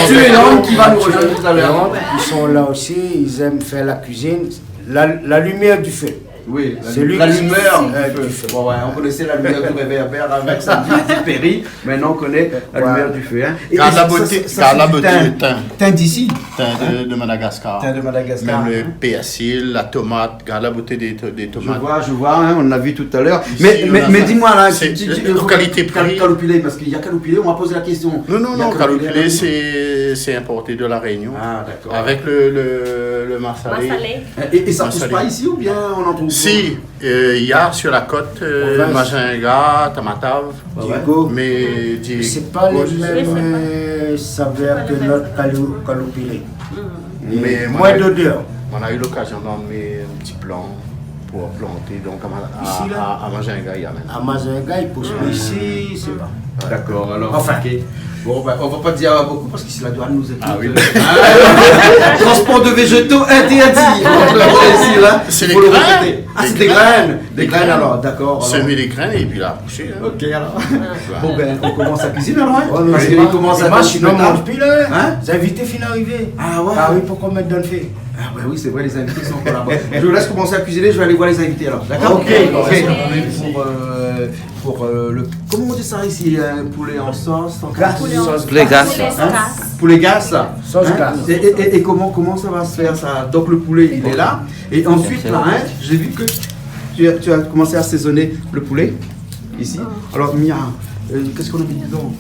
Speaker 3: tu es l'homme qui va nous rejoindre tout à l'heure.
Speaker 4: Ils sont là aussi, ils aiment faire la cuisine, la lumière du feu.
Speaker 3: Oui,
Speaker 4: C'est lui
Speaker 3: la
Speaker 4: qui-
Speaker 3: lumière
Speaker 4: du
Speaker 3: du
Speaker 4: feu.
Speaker 3: feu. Bon, ouais, on connaissait la lumière du réverbère avec sa petite péri, maintenant on connaît la lumière du feu. Hein.
Speaker 9: Garde la
Speaker 3: ça,
Speaker 9: beauté,
Speaker 3: ça,
Speaker 9: garde la
Speaker 3: c'est du
Speaker 9: beauté,
Speaker 3: thym.
Speaker 9: le thym.
Speaker 3: Thym d'ici.
Speaker 9: Thym de Madagascar.
Speaker 3: Thym de Madagascar.
Speaker 9: Même le
Speaker 3: hein.
Speaker 9: persil, la tomate, garde la beauté des tomates.
Speaker 3: Je vois, hein, on l'a vu tout à l'heure.
Speaker 9: Ici, on a
Speaker 3: Mais
Speaker 9: ça.
Speaker 3: dis-moi là,
Speaker 9: C'est qualité-prix.
Speaker 3: Calopilé, parce qu'il y a Calopilé, on m'a posé la question.
Speaker 9: Non,
Speaker 3: Il y a
Speaker 9: calopilé, c'est importé de la Réunion.
Speaker 3: Ah, d'accord.
Speaker 9: Avec le massalé.
Speaker 7: Massalé.
Speaker 3: Et ça pousse
Speaker 9: Massalé.
Speaker 3: pas ici ou bien on en trouve?
Speaker 9: Si, il y a sur la côte Majinga, Tamatave,
Speaker 4: Diego.
Speaker 9: mais Diego.
Speaker 4: C'est pas les
Speaker 9: je sais
Speaker 4: mêmes saveurs que notre calopilé.
Speaker 9: Mais
Speaker 4: Moins d'odeur.
Speaker 9: On a eu l'occasion d'emmener un petit plan pour planter donc
Speaker 4: Ici, là?
Speaker 9: à Majinga, il y a même.
Speaker 4: À Mazinga, ils poussent, mais ici, c'est pas.
Speaker 3: D'accord, alors.
Speaker 4: Enfin.
Speaker 3: Ok. Bon, ben, on va pas dire beaucoup parce qu'ici la douane nous écoute.
Speaker 9: Ah oui.
Speaker 3: Transport de végétaux interdit. Ici, là.
Speaker 9: C'est
Speaker 3: Il
Speaker 9: des
Speaker 3: faut le
Speaker 9: graines.
Speaker 3: répéter. Ah, c'est des graines. Des graines alors, d'accord. alors.
Speaker 9: Semer les graines et puis la pousser. Hein.
Speaker 3: Ok, alors. Bon, ben, on commence à cuisiner alors, hein?
Speaker 4: Ouais,
Speaker 3: Parce
Speaker 4: mais
Speaker 3: qu'il commence à
Speaker 4: moi,
Speaker 3: faire
Speaker 4: sinon,
Speaker 3: super
Speaker 4: mange
Speaker 3: tard.
Speaker 4: plus là.
Speaker 3: Hein?
Speaker 4: Les invités finissent d'arriver.
Speaker 3: Ah ouais?
Speaker 4: Ah oui, pourquoi mettre dans le fait?
Speaker 3: Ah bah oui, c'est vrai, les invités sont encore là-bas. Je vous laisse commencer à cuisiner, je vais aller voir les invités alors. D'accord?
Speaker 4: Ok.
Speaker 3: Pour le... Comment on dit ça ici? Un poulet en sauce? En
Speaker 4: Glace.
Speaker 11: Poulet gaz.
Speaker 3: Poulet gaz.
Speaker 4: Sauce gaz.
Speaker 3: Et comment ça va se faire ça? Donc le poulet il est là. Et ensuite là, hein, j'ai vu que tu as commencé à assaisonner le poulet ici. Alors Mia, qu'est-ce qu'on a mis dedans?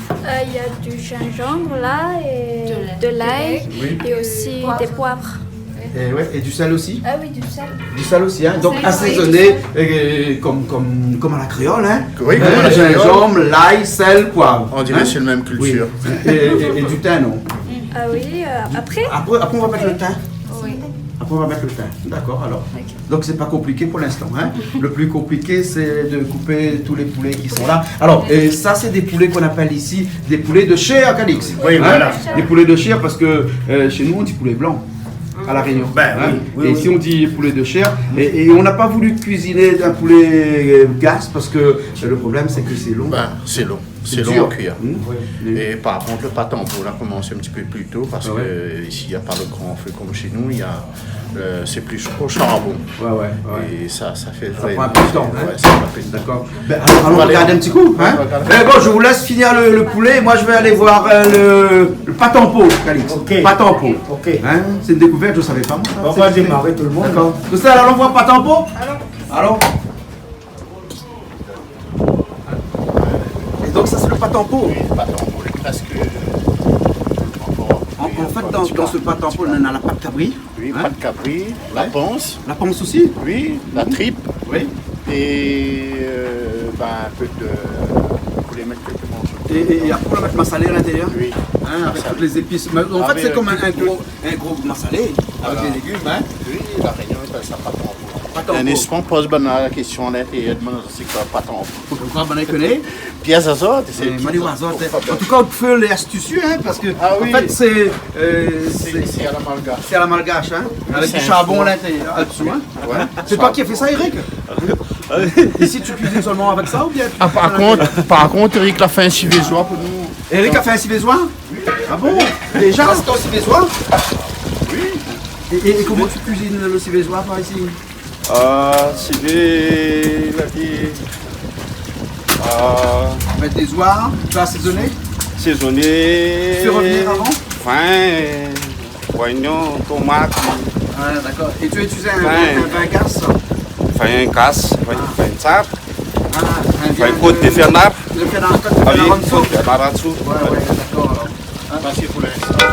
Speaker 10: Il y a du gingembre là et de l'ail
Speaker 3: Oui.
Speaker 10: et aussi des poivres.
Speaker 3: Et du sel aussi?
Speaker 10: Ah oui, du sel.
Speaker 3: Du sel aussi, hein? Donc
Speaker 10: Oui,
Speaker 3: assaisonné comme à la créole, hein?
Speaker 9: Oui, comme à la créole.
Speaker 3: Gingembre, l'ail, sel, poivre.
Speaker 9: On dirait
Speaker 3: Hein?
Speaker 9: que c'est la même culture.
Speaker 3: Oui. Et du thym, non?
Speaker 10: Ah oui, après
Speaker 3: Après, on va mettre le thym.
Speaker 10: Oui.
Speaker 3: Après, on va mettre le thym. D'accord, alors. Donc, c'est pas compliqué pour l'instant. Hein? Le plus compliqué, c'est de couper tous les poulets qui sont là. Alors, ça, c'est des poulets qu'on appelle ici des poulets de chair, Cadix.
Speaker 4: Oui, voilà.
Speaker 3: Des poulets de chair parce que chez nous, on dit poulet blanc. À la Réunion.
Speaker 4: Ben,
Speaker 3: Hein?
Speaker 4: oui,
Speaker 3: et
Speaker 4: oui.
Speaker 3: ici on dit poulet de chair. Et on n'a pas voulu cuisiner un poulet gaz parce que le problème c'est que c'est long.
Speaker 9: C'est long. C'est
Speaker 3: C'est
Speaker 9: long
Speaker 3: dur.
Speaker 9: à cuire.
Speaker 3: Mmh.
Speaker 9: Et par contre, le pâte en pot, on a commencé un petit peu plus tôt parce que ici, il n'y a pas le grand feu comme chez nous. C'est plus au charbon.
Speaker 3: Ouais.
Speaker 9: Et ça fait
Speaker 3: Ça prend un peu de temps. Hein?
Speaker 9: Ouais, ça prend un peu de temps.
Speaker 3: D'accord. Alors regardez un petit coup. Hein? Bon, je vous laisse finir le poulet. Moi, je vais aller voir le pâte en pot, Calix.
Speaker 4: Ok.
Speaker 3: Pâte en pot.
Speaker 4: Ok.
Speaker 3: Hein? C'est une découverte, je ne savais pas. Moi, ça.
Speaker 4: On va démarrer tout le monde.
Speaker 3: D'accord. Tout ça, alors on voit pâte en pot? Alors. Et donc, ça, c'est le pâte en pot.
Speaker 9: Le pâte en pot est presque.
Speaker 3: En fait, dans ce pâte en pot, on a la pâte cabri.
Speaker 9: Oui,
Speaker 3: Hein?
Speaker 9: pâte capri, la panse,
Speaker 3: La panse aussi.
Speaker 9: oui, la tripe
Speaker 3: Oui.
Speaker 9: et un peu de. Vous voulez mettre quelques morceaux.
Speaker 3: Et après, on va mettre massalé à l'intérieur.
Speaker 9: Oui.
Speaker 3: Hein, avec toutes les épices. Mais en fait,
Speaker 9: Avec
Speaker 3: c'est comme un
Speaker 9: tout-
Speaker 3: gros massalé avec
Speaker 9: Voilà.
Speaker 3: les légumes. Hein.
Speaker 9: Oui, la Réunion appelle ça pâte en pot.
Speaker 3: Pâte en
Speaker 9: Un
Speaker 3: pot.
Speaker 9: instant, pose la question à l'intérieur, demande c'est quoi pâte en pot.
Speaker 3: Vous comprenez, connaît?
Speaker 9: Pièces azote, c'est.
Speaker 3: En tout cas, on peut les astucieux, hein, parce que
Speaker 9: Ah oui.
Speaker 3: en fait, c'est
Speaker 9: C'est à la malgache.
Speaker 3: c'est à la malgache, hein, avec
Speaker 9: c'est
Speaker 3: du
Speaker 9: un
Speaker 3: charbon
Speaker 9: four.
Speaker 3: à l'intérieur, en dessous. Hein.
Speaker 9: Ouais.
Speaker 3: C'est toi qui as fait ça, Eric? Ici, tu cuisines seulement avec ça ou bien
Speaker 9: Par contre, Eric l'a fait un civézois pour nous.
Speaker 3: Eric a fait un civézois? Ah bon? Déjà, c'est ton civézois? Oui. Et comment tu cuisines le civézois par ici?
Speaker 9: Civé, la vie.
Speaker 3: Mettre des oies, tu vas assaisonner?
Speaker 9: Saisonné.
Speaker 3: Tu fais revenir avant?
Speaker 9: Oignon, tomate.
Speaker 3: Ah, d'accord. Et tu utilises un vin casse?
Speaker 9: Fait un casse, fait un sap. Fait un côte
Speaker 3: côte
Speaker 9: de fernard.
Speaker 3: Le fernard, côte de
Speaker 9: Ah oui,
Speaker 3: fernard en dessous?
Speaker 9: côte de fernard en dessous.
Speaker 3: Ouais, d'accord alors.
Speaker 9: Parce que pour l'instant,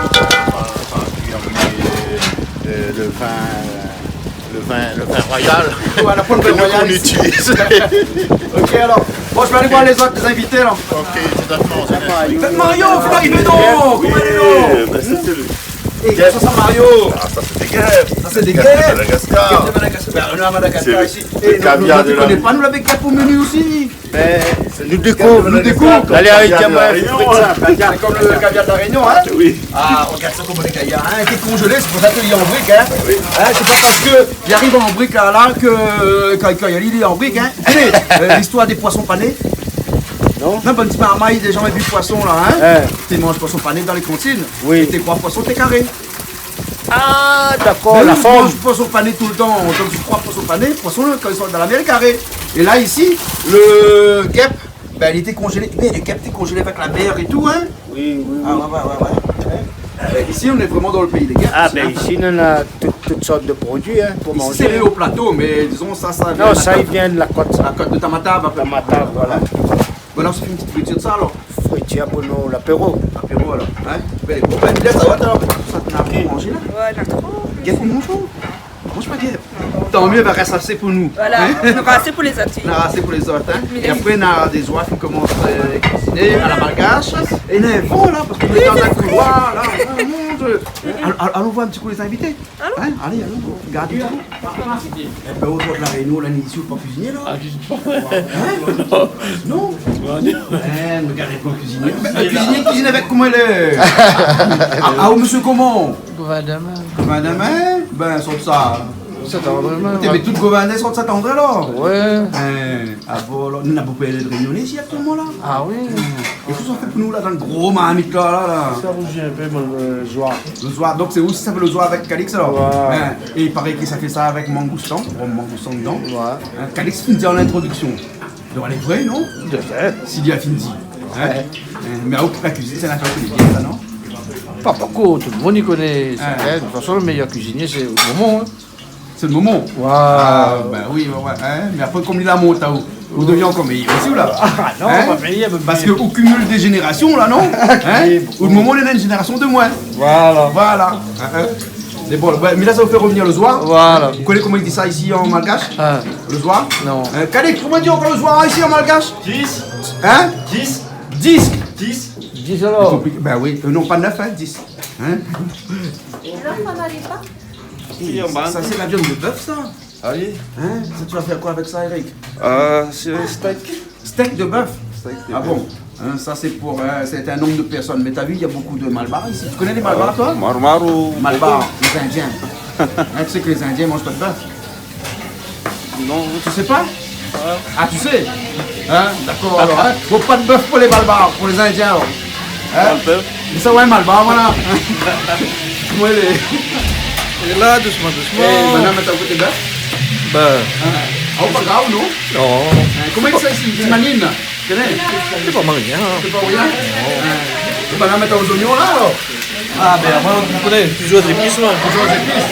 Speaker 9: le vin royal.
Speaker 3: Voilà, pour le vin royal.
Speaker 9: On utilise.
Speaker 3: Ok alors. Bon, je vais aller voir les autres invités là.
Speaker 9: Ok, c'est d'accord.
Speaker 3: Mario, faut arriver donc! Comment allez-vous? Et ça sent Mario!
Speaker 9: Ça c'est des guêpes.
Speaker 3: Ça c'est des guêpes!
Speaker 9: Madagascar.
Speaker 3: De Madagascar. Ben, on est à Madagascar
Speaker 9: C'est
Speaker 3: ici.
Speaker 9: le
Speaker 3: Et
Speaker 9: caviar
Speaker 3: nous
Speaker 9: de
Speaker 3: ne
Speaker 9: la-
Speaker 3: connaissons pas, nous l'avons guêpe au menu aussi.
Speaker 9: Nous découvre. Allez, avec
Speaker 3: C'est comme le caviar de la Réunion, hein?
Speaker 9: Oui.
Speaker 3: Ah, regarde ça comme le caviar, hein? Il est congelé, c'est pour ça qu'il est en brique, hein? Hein, c'est pas parce qu'il arrive en brique là que quand il est en brique, hein? Allez, l'histoire des poissons panés. Non? Même un petit peu à maille, des gens ont vu poisson là, hein? Tu manges poisson pané dans les cantines. Oui. Et tes croix poisson, t'es carré.
Speaker 4: Ah, d'accord,
Speaker 3: Mais
Speaker 4: la
Speaker 3: nous,
Speaker 4: forme.
Speaker 3: mange poisson pané tout le temps. Donc tu crois poisson pané, poisson quand ils sont dans la mer carré. Et là ici, le guêpe, ben il était congelé. Mais le guêpe était congelé avec la mer et tout, hein?
Speaker 4: Oui, oui,
Speaker 3: Ah, ouais. Ici, on est vraiment dans le pays des guêpes.
Speaker 4: Ah,
Speaker 3: ici,
Speaker 4: ben
Speaker 3: hein.
Speaker 4: ici, on a toutes sortes de produits hein, pour
Speaker 3: Ici,
Speaker 4: manger.
Speaker 3: c'est au plateau, mais disons ça vient
Speaker 4: Non,
Speaker 3: de
Speaker 4: ça,
Speaker 3: la
Speaker 4: il vient de la côte.
Speaker 3: La côte de Tamatave.
Speaker 4: Tamatave, voilà.
Speaker 3: Voilà, on se fait une petite friture de ça alors.
Speaker 4: Friture pour nous, l'apéro.
Speaker 3: Apéro alors. Hein? Ben, bon, ben, laisse ça va, t'as ça t'en as appris à manger là?
Speaker 6: Ouais, il y en a trop.
Speaker 3: Guêpe, on mange pas. Mange pas guêpe. Tant mieux, il va rester assez pour nous.
Speaker 6: Voilà,
Speaker 3: Hein?
Speaker 6: on aura assez pour les autres.
Speaker 3: On a assez pour les autres. Hein? Et après, on a des oies qui commencent à cuisiner à la malgache. Et il y a un vent là, parce qu'on est dans un couloir là. Oh, mon Dieu. Allons voir un petit coup les invités. Hein? Allez, allons, regardez. Eh ben, autour de la Réunion, là, ici, on peut pas cuisiner là. Hein? Non. Regardez pas cuisiner. Le cuisinier cuisine avec comment il est. Ah, monsieur comment?
Speaker 5: Gouvernement.
Speaker 3: Gouvernement? Ben, sauf ça.
Speaker 5: C'est vraiment.
Speaker 3: T'avais tout gouverné sans s'attendre là?
Speaker 5: Ouais.
Speaker 3: Ah bon, là, nous n'avons pas de réunionnais ici actuellement là.
Speaker 5: Ah oui.
Speaker 3: Et qu'est-ce qu'on fait pour nous là dans le gros marmite là?
Speaker 4: Ça rougit un peu le joie.
Speaker 3: Le zois, donc c'est où ça fait le zois avec Calix alors?
Speaker 4: Ouais.
Speaker 3: Hein, et il paraît que ça fait ça avec mangoustan, mangoustan dedans.
Speaker 4: Ouais.
Speaker 3: Hein, Calix finit en introduction. Donc elle est vraie, non?
Speaker 4: De fait.
Speaker 3: S'il y a fini. Hein? Mais à la cuisine, c'est la chose qui est ça, non?
Speaker 5: Pas beaucoup, tout le monde y connaît.
Speaker 3: Ah.
Speaker 5: De toute façon, le meilleur cuisinier, c'est au moment. Hein.
Speaker 3: C'est le moment.
Speaker 5: Wow.
Speaker 3: Ah, ben oui, ouais, hein? Mais après, comme il a monté, vous deviez encore meilleur aussi, ou là?
Speaker 5: Ah non,
Speaker 3: Hein?
Speaker 5: on va payer.
Speaker 3: Parce qu'on cumule des générations, là, non? Hein? Ou le moment, on est une génération de moins.
Speaker 5: Voilà.
Speaker 3: Voilà. C'est bon, mais là, ça vous fait revenir le soir.
Speaker 5: Voilà.
Speaker 3: Vous connaissez comment il dit ça ici en malgache?
Speaker 5: Ah.
Speaker 3: Le soir?
Speaker 5: Non.
Speaker 3: Khalid, comment on dit encore le soir ici en malgache?
Speaker 9: 10.
Speaker 3: Hein?
Speaker 9: 10.
Speaker 3: Disque.
Speaker 9: 10.
Speaker 5: 10 alors.
Speaker 3: Ben oui, non pas 9, hein, 10. Hein? Ça, c'est la viande de bœuf, ça?
Speaker 9: Ah oui.
Speaker 3: Hein? Ça, tu vas faire quoi avec ça, Eric?
Speaker 9: C'est un steak.
Speaker 3: Steak de bœuf?
Speaker 9: Steak de
Speaker 3: Ah
Speaker 9: bœuf.
Speaker 3: bon? Hein, ça, c'est pour c'est un nombre de personnes. Mais t'as vu, il y a beaucoup de malbars ici. Tu connais les malbars, toi?
Speaker 9: Marmar ou
Speaker 3: Malbars, les Indiens. Hein, tu sais que les Indiens mangent pas de bœuf?
Speaker 9: Non.
Speaker 3: Tu sais pas? Ah, tu sais? Hein? D'accord, alors. Hein? Bon, pas de bœuf pour les malbars, pour les Indiens, alors. Hein? Mais ça, ouais, malbar, voilà. Moi, les...
Speaker 5: Et là, doucement, doucement.
Speaker 3: Madame, t'as goûté de bœuf?
Speaker 5: Ben.
Speaker 3: Ah, pas grave, non?
Speaker 5: Non.
Speaker 3: Comment il s'appelle ici? C'est Manine, là. Tu connais?
Speaker 5: C'est pas mal rien.
Speaker 3: C'est pas rien? Madame, t'as aux oignons, là, alors?
Speaker 5: Ah, ben après, on connaît toujours des épices, là.
Speaker 3: Toujours aux épices.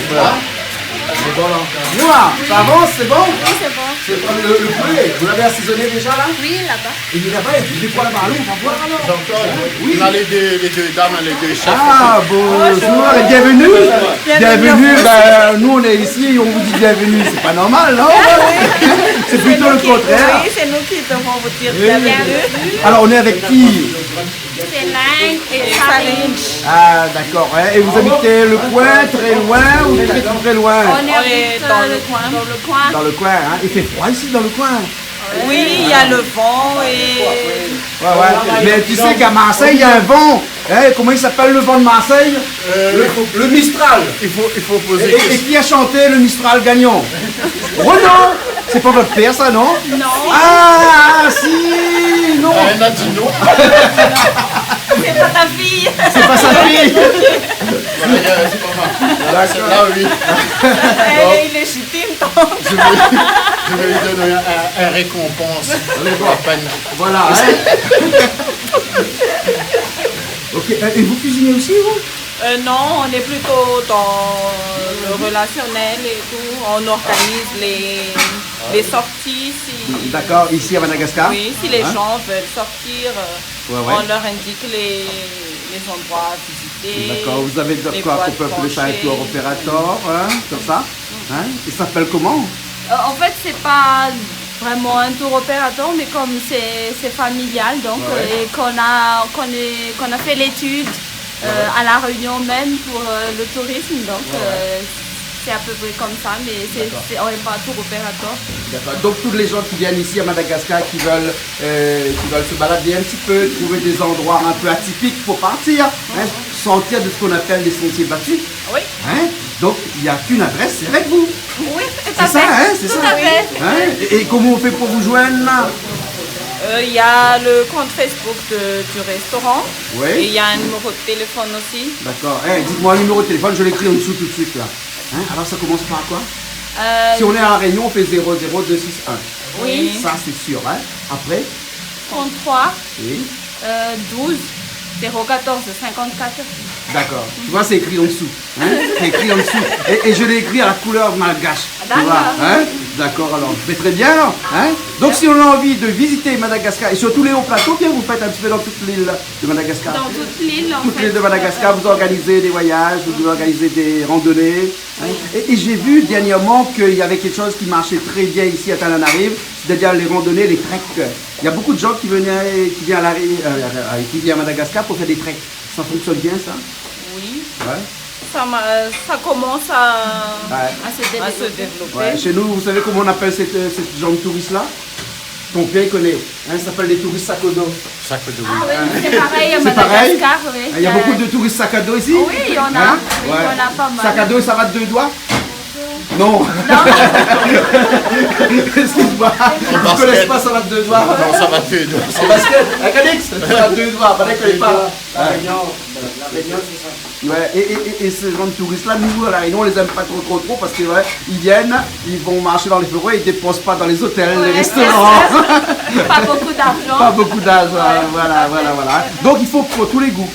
Speaker 3: C'est bon, là. Moi, ça avance, c'est bon?
Speaker 10: Oui, c'est bon.
Speaker 3: C'est le poulet, vous l'avez assaisonné déjà, là?
Speaker 10: Oui, là-bas.
Speaker 3: Il est là-bas, il fait quoi là-bas? Allons, on va voir, alors.
Speaker 9: Oui. On a les deux dames, les deux chefs.
Speaker 3: Ah, bonjour, et bienvenue. Bienvenue, ben, nous on est ici, on vous dit bienvenue, c'est pas normal, non? C'est plutôt le contraire.
Speaker 6: Oui, c'est nous qui devons vous dire
Speaker 3: Oui,
Speaker 6: bienvenue.
Speaker 3: Alors, on est avec qui?
Speaker 10: C'est l'Inde et Sarine.
Speaker 3: Ah, d'accord, hein. Et vous habitez le coin, très loin ou très loin?
Speaker 10: On est dans le coin.
Speaker 3: Dans le coin, hein. Il fait froid ici dans le coin.
Speaker 6: Oui, il y a le vent et...
Speaker 3: Ouais. Mais tu sais qu'à Marseille, il y a un vent. Hein, comment il s'appelle le vent de Marseille? Le Mistral.
Speaker 9: Il faut poser
Speaker 3: Et qui a chanté le Mistral gagnant? Renaud. C'est pas votre père, ça, non?
Speaker 6: Non.
Speaker 3: Ah, si, non.
Speaker 9: Elle a dit non.
Speaker 6: C'est pas ta fille.
Speaker 3: C'est pas sa fille.
Speaker 9: C'est pas moi. Celle-là, oui.
Speaker 6: Elle est illégitime, donc.
Speaker 9: Je vais lui donner un récompense. La peine.
Speaker 3: Voilà. Ok, et vous cuisinez aussi, vous?
Speaker 6: Non, on est plutôt dans le relationnel et tout. On organise les sorties. Si,
Speaker 3: D'accord, ici à Madagascar?
Speaker 6: oui, si les
Speaker 3: Hein?
Speaker 6: gens veulent sortir,
Speaker 3: Ouais.
Speaker 6: on leur indique les endroits à visiter.
Speaker 3: D'accord, vous avez de
Speaker 6: les
Speaker 3: quoi
Speaker 6: boîtes
Speaker 3: pour peupler ça avec
Speaker 6: branchées.
Speaker 3: tour opérateur, hein, comme ça? Hein? Il s'appelle comment?
Speaker 10: En fait, c'est pas vraiment un tour opérateur, mais comme c'est familial, donc et qu'on a fait l'étude à La Réunion même pour le tourisme, donc c'est à peu près comme ça, mais on n'est pas tour opérateur.
Speaker 3: D'accord. Donc tous les gens qui viennent ici à Madagascar, qui veulent se balader un petit peu, trouver des endroits un peu atypiques pour partir, hein, sortir de ce qu'on appelle les sentiers battus.
Speaker 6: Oui.
Speaker 3: Hein? Donc il n'y a qu'une adresse, c'est avec vous.
Speaker 10: Oui, tout
Speaker 3: C'est
Speaker 10: à
Speaker 3: ça,
Speaker 10: fait.
Speaker 3: hein? C'est
Speaker 10: Tout
Speaker 3: ça.
Speaker 10: à fait.
Speaker 3: Hein? Et comment on fait pour vous joindre?
Speaker 6: Il y a le compte Facebook du restaurant.
Speaker 3: Oui.
Speaker 6: Et il y a un numéro de téléphone aussi.
Speaker 3: D'accord. Dites-moi un numéro de téléphone, je l'écris en dessous tout de suite là. Hein? Alors ça commence par quoi? Si on est à La Réunion, on fait 00261.
Speaker 10: Oui.
Speaker 3: Ça c'est sûr. Hein? Après?
Speaker 10: 33
Speaker 3: Oui.
Speaker 10: 12 014 54.
Speaker 3: D'accord. Tu vois, c'est écrit en dessous. Hein? C'est écrit en dessous. Et je l'ai écrit à la couleur malgache. Tu vois, hein? D'accord, alors. Mais très bien, alors. Hein? Donc, si on a envie de visiter Madagascar, et sur tous les hauts plateaux, bien, vous faites un petit peu dans toute l'île de Madagascar.
Speaker 10: Dans toute l'île, en
Speaker 3: Toute
Speaker 10: fait.
Speaker 3: l'île de Madagascar, vous organisez des voyages, vous organisez des randonnées. Hein? Et j'ai vu dernièrement qu'il y avait quelque chose qui marchait très bien ici à Tananarive, c'est-à-dire les randonnées, les treks. Il y a beaucoup de gens qui viennent à Madagascar pour faire des treks. Ça fonctionne bien, ça?
Speaker 6: Oui.
Speaker 3: Ouais.
Speaker 6: Ça commence à se développer.
Speaker 3: Ouais, chez nous, vous savez comment on appelle cette genre de touristes-là? Ton père il connaît. Hein, ça s'appelle des touristes sac à dos.
Speaker 9: Sac à dos.
Speaker 10: Ah oui, c'est pareil à
Speaker 3: C'est pareil?
Speaker 10: Madagascar. Oui.
Speaker 3: Il y a beaucoup de touristes sac à dos ici?
Speaker 10: Oui, il y en a.
Speaker 3: Hein?
Speaker 10: Oui, il y en a pas mal.
Speaker 3: Sac à dos, ça va de deux doigts? Non. Excuse-moi. Je ne connais pas, ça va de deux doigts.
Speaker 9: Non, ça va de deux doigts.
Speaker 3: En basket, avec Calix, ça va de deux doigts. Je ne connais pas.
Speaker 4: La Réunion, c'est ça.
Speaker 3: Ouais, et ce genre de touristes-là, nous, à La Réunion, on les aime pas trop parce que ils viennent, ils vont marcher dans les forêts, ils dépensent pas dans les hôtels, les restaurants.
Speaker 10: Pas beaucoup d'argent.
Speaker 3: Pas beaucoup d'argent, voilà. Donc il faut pour tous les goûts.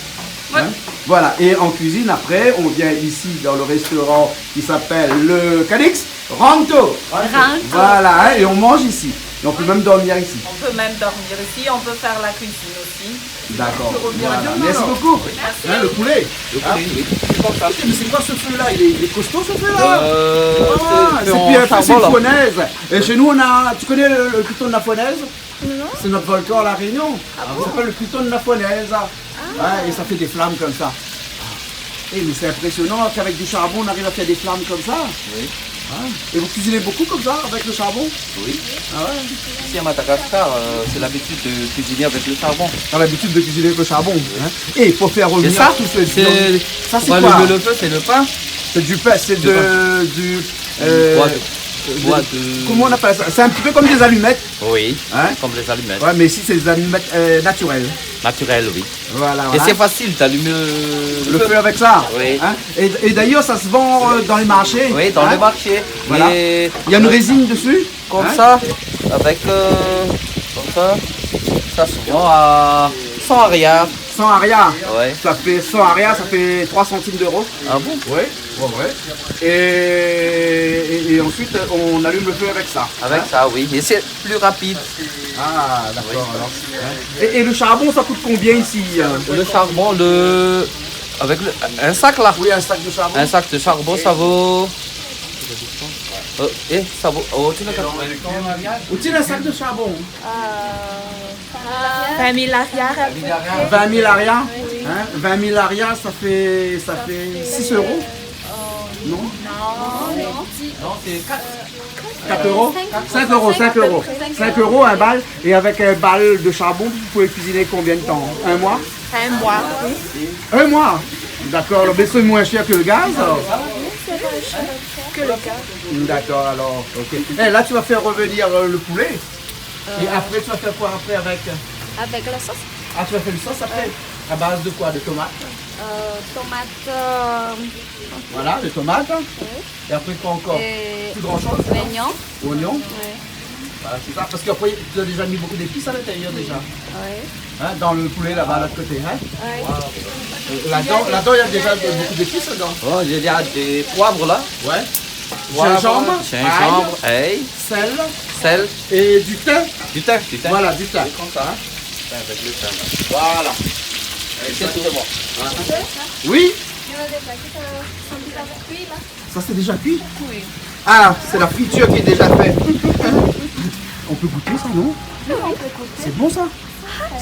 Speaker 3: Hein? Voilà, et en cuisine, après, on vient ici dans le restaurant qui s'appelle le Calix Ranto. Voilà, hein, et on mange ici. Et on peut même dormir ici.
Speaker 6: On peut même dormir ici, on peut faire la cuisine aussi.
Speaker 3: D'accord. Voilà. Merci beaucoup. Hein, le poulet.
Speaker 5: Oui.
Speaker 3: Mais c'est quoi ce feu-là? Il est costaud ce feu-là?
Speaker 5: C'est
Speaker 3: puis un peu symphonaise. Et chez nous, on a. Tu connais le piton de la fonaise? Non. C'est notre volcan à La Réunion. Ça s'appelle le piton de la fonaise. Ouais, et ça fait des flammes comme ça. Mais c'est impressionnant qu'avec du charbon, on arrive à faire des flammes comme ça.
Speaker 5: Oui.
Speaker 3: Et vous cuisinez beaucoup comme ça, avec le charbon?
Speaker 5: Oui.
Speaker 3: Ah ouais?
Speaker 5: Ici à Madagascar, c'est l'habitude de cuisiner avec le charbon.
Speaker 3: On a l'habitude de cuisiner avec le charbon. Hein? Et pour faire revenir
Speaker 5: ça,
Speaker 3: tout ce... Ça, c'est
Speaker 5: pour
Speaker 3: quoi?
Speaker 5: allumer le feu, c'est le pain.
Speaker 3: C'est du pain, c'est du...
Speaker 5: Bois de...
Speaker 3: Comment on appelle ça? C'est un petit peu comme des allumettes.
Speaker 5: Oui,
Speaker 3: Hein?
Speaker 5: comme les allumettes.
Speaker 3: Ouais, mais ici, c'est des allumettes naturelles.
Speaker 5: Naturel, oui.
Speaker 3: Voilà.
Speaker 5: Et c'est facile d'allumer
Speaker 3: le feu avec ça.
Speaker 5: Oui.
Speaker 3: Hein? Et d'ailleurs, ça se vend dans les marchés.
Speaker 5: Oui, dans
Speaker 3: hein?
Speaker 5: les marchés.
Speaker 3: Voilà.
Speaker 5: Mais
Speaker 3: il y a une résine dessus.
Speaker 5: Comme
Speaker 3: hein?
Speaker 5: ça, avec... comme ça se vend à 100 arias.
Speaker 3: 100 arias.
Speaker 5: Ouais.
Speaker 3: Ça fait 100 arias, ça fait 3 centimes d'euros.
Speaker 5: Ah bon?
Speaker 3: Oui. Et ensuite, on allume le feu avec ça.
Speaker 5: Avec ça, oui. Et c'est plus rapide.
Speaker 3: Ah, d'accord. Alors. Et le charbon, ça coûte combien ici?
Speaker 5: Le charbon, avec un sac là.
Speaker 3: Oui, un sac de charbon.
Speaker 5: Un sac de charbon, ça vaut... ça vaut... Oh, tu l'as
Speaker 3: Où-t-il un sac de charbon?
Speaker 10: 20 000 arias.
Speaker 3: 20 000 arias. Hein? 20 000 arias, ça fait 6 euros. Non?
Speaker 5: Non, c'est
Speaker 3: 4 euros? 5 euros, 5 euros. 5 euros un bal. Et avec un bal de charbon, vous pouvez cuisiner combien de temps? Un mois?
Speaker 10: Un mois.
Speaker 3: Un mois? D'accord, mais c'est moins cher que le gaz?
Speaker 10: Que que le cas.
Speaker 3: D'accord, alors, ok. Et là, tu vas faire revenir le poulet. Et après, tu vas faire quoi après avec?
Speaker 10: Avec la sauce.
Speaker 3: Ah, tu vas faire une sauce après? À base de quoi? De tomates?
Speaker 10: Tomate.
Speaker 3: Voilà, de tomates.
Speaker 10: Oui.
Speaker 3: Et après, quoi encore?
Speaker 10: Et
Speaker 3: Plus grand chose?
Speaker 10: oignon.
Speaker 3: Oignon?
Speaker 10: Oui.
Speaker 3: Voilà, c'est ça. Parce qu'après, tu as déjà mis beaucoup d'épices à l'intérieur déjà.
Speaker 10: Oui.
Speaker 3: Hein, dans le poulet là-bas, à l'autre côté. Hein?
Speaker 10: Oui.
Speaker 3: Là-dedans, il y a déjà beaucoup d'épices dedans.
Speaker 5: Oh, il y a des poivres là.
Speaker 3: Ouais.
Speaker 5: Poivre,
Speaker 3: Gingembre,
Speaker 5: gingembre, ail,
Speaker 3: sel
Speaker 5: sel,
Speaker 3: et du thym.
Speaker 5: du thym.
Speaker 3: Voilà, du thym.
Speaker 5: Comme ça. Hein?
Speaker 9: Avec le thym.
Speaker 3: Voilà.
Speaker 5: Exactement.
Speaker 3: Oui? Ça c'est déjà cuit?
Speaker 10: Oui.
Speaker 3: Ah, c'est la friture qui est déjà faite. On peut goûter ça, non?
Speaker 10: Oui, on peut goûter.
Speaker 3: C'est bon ça?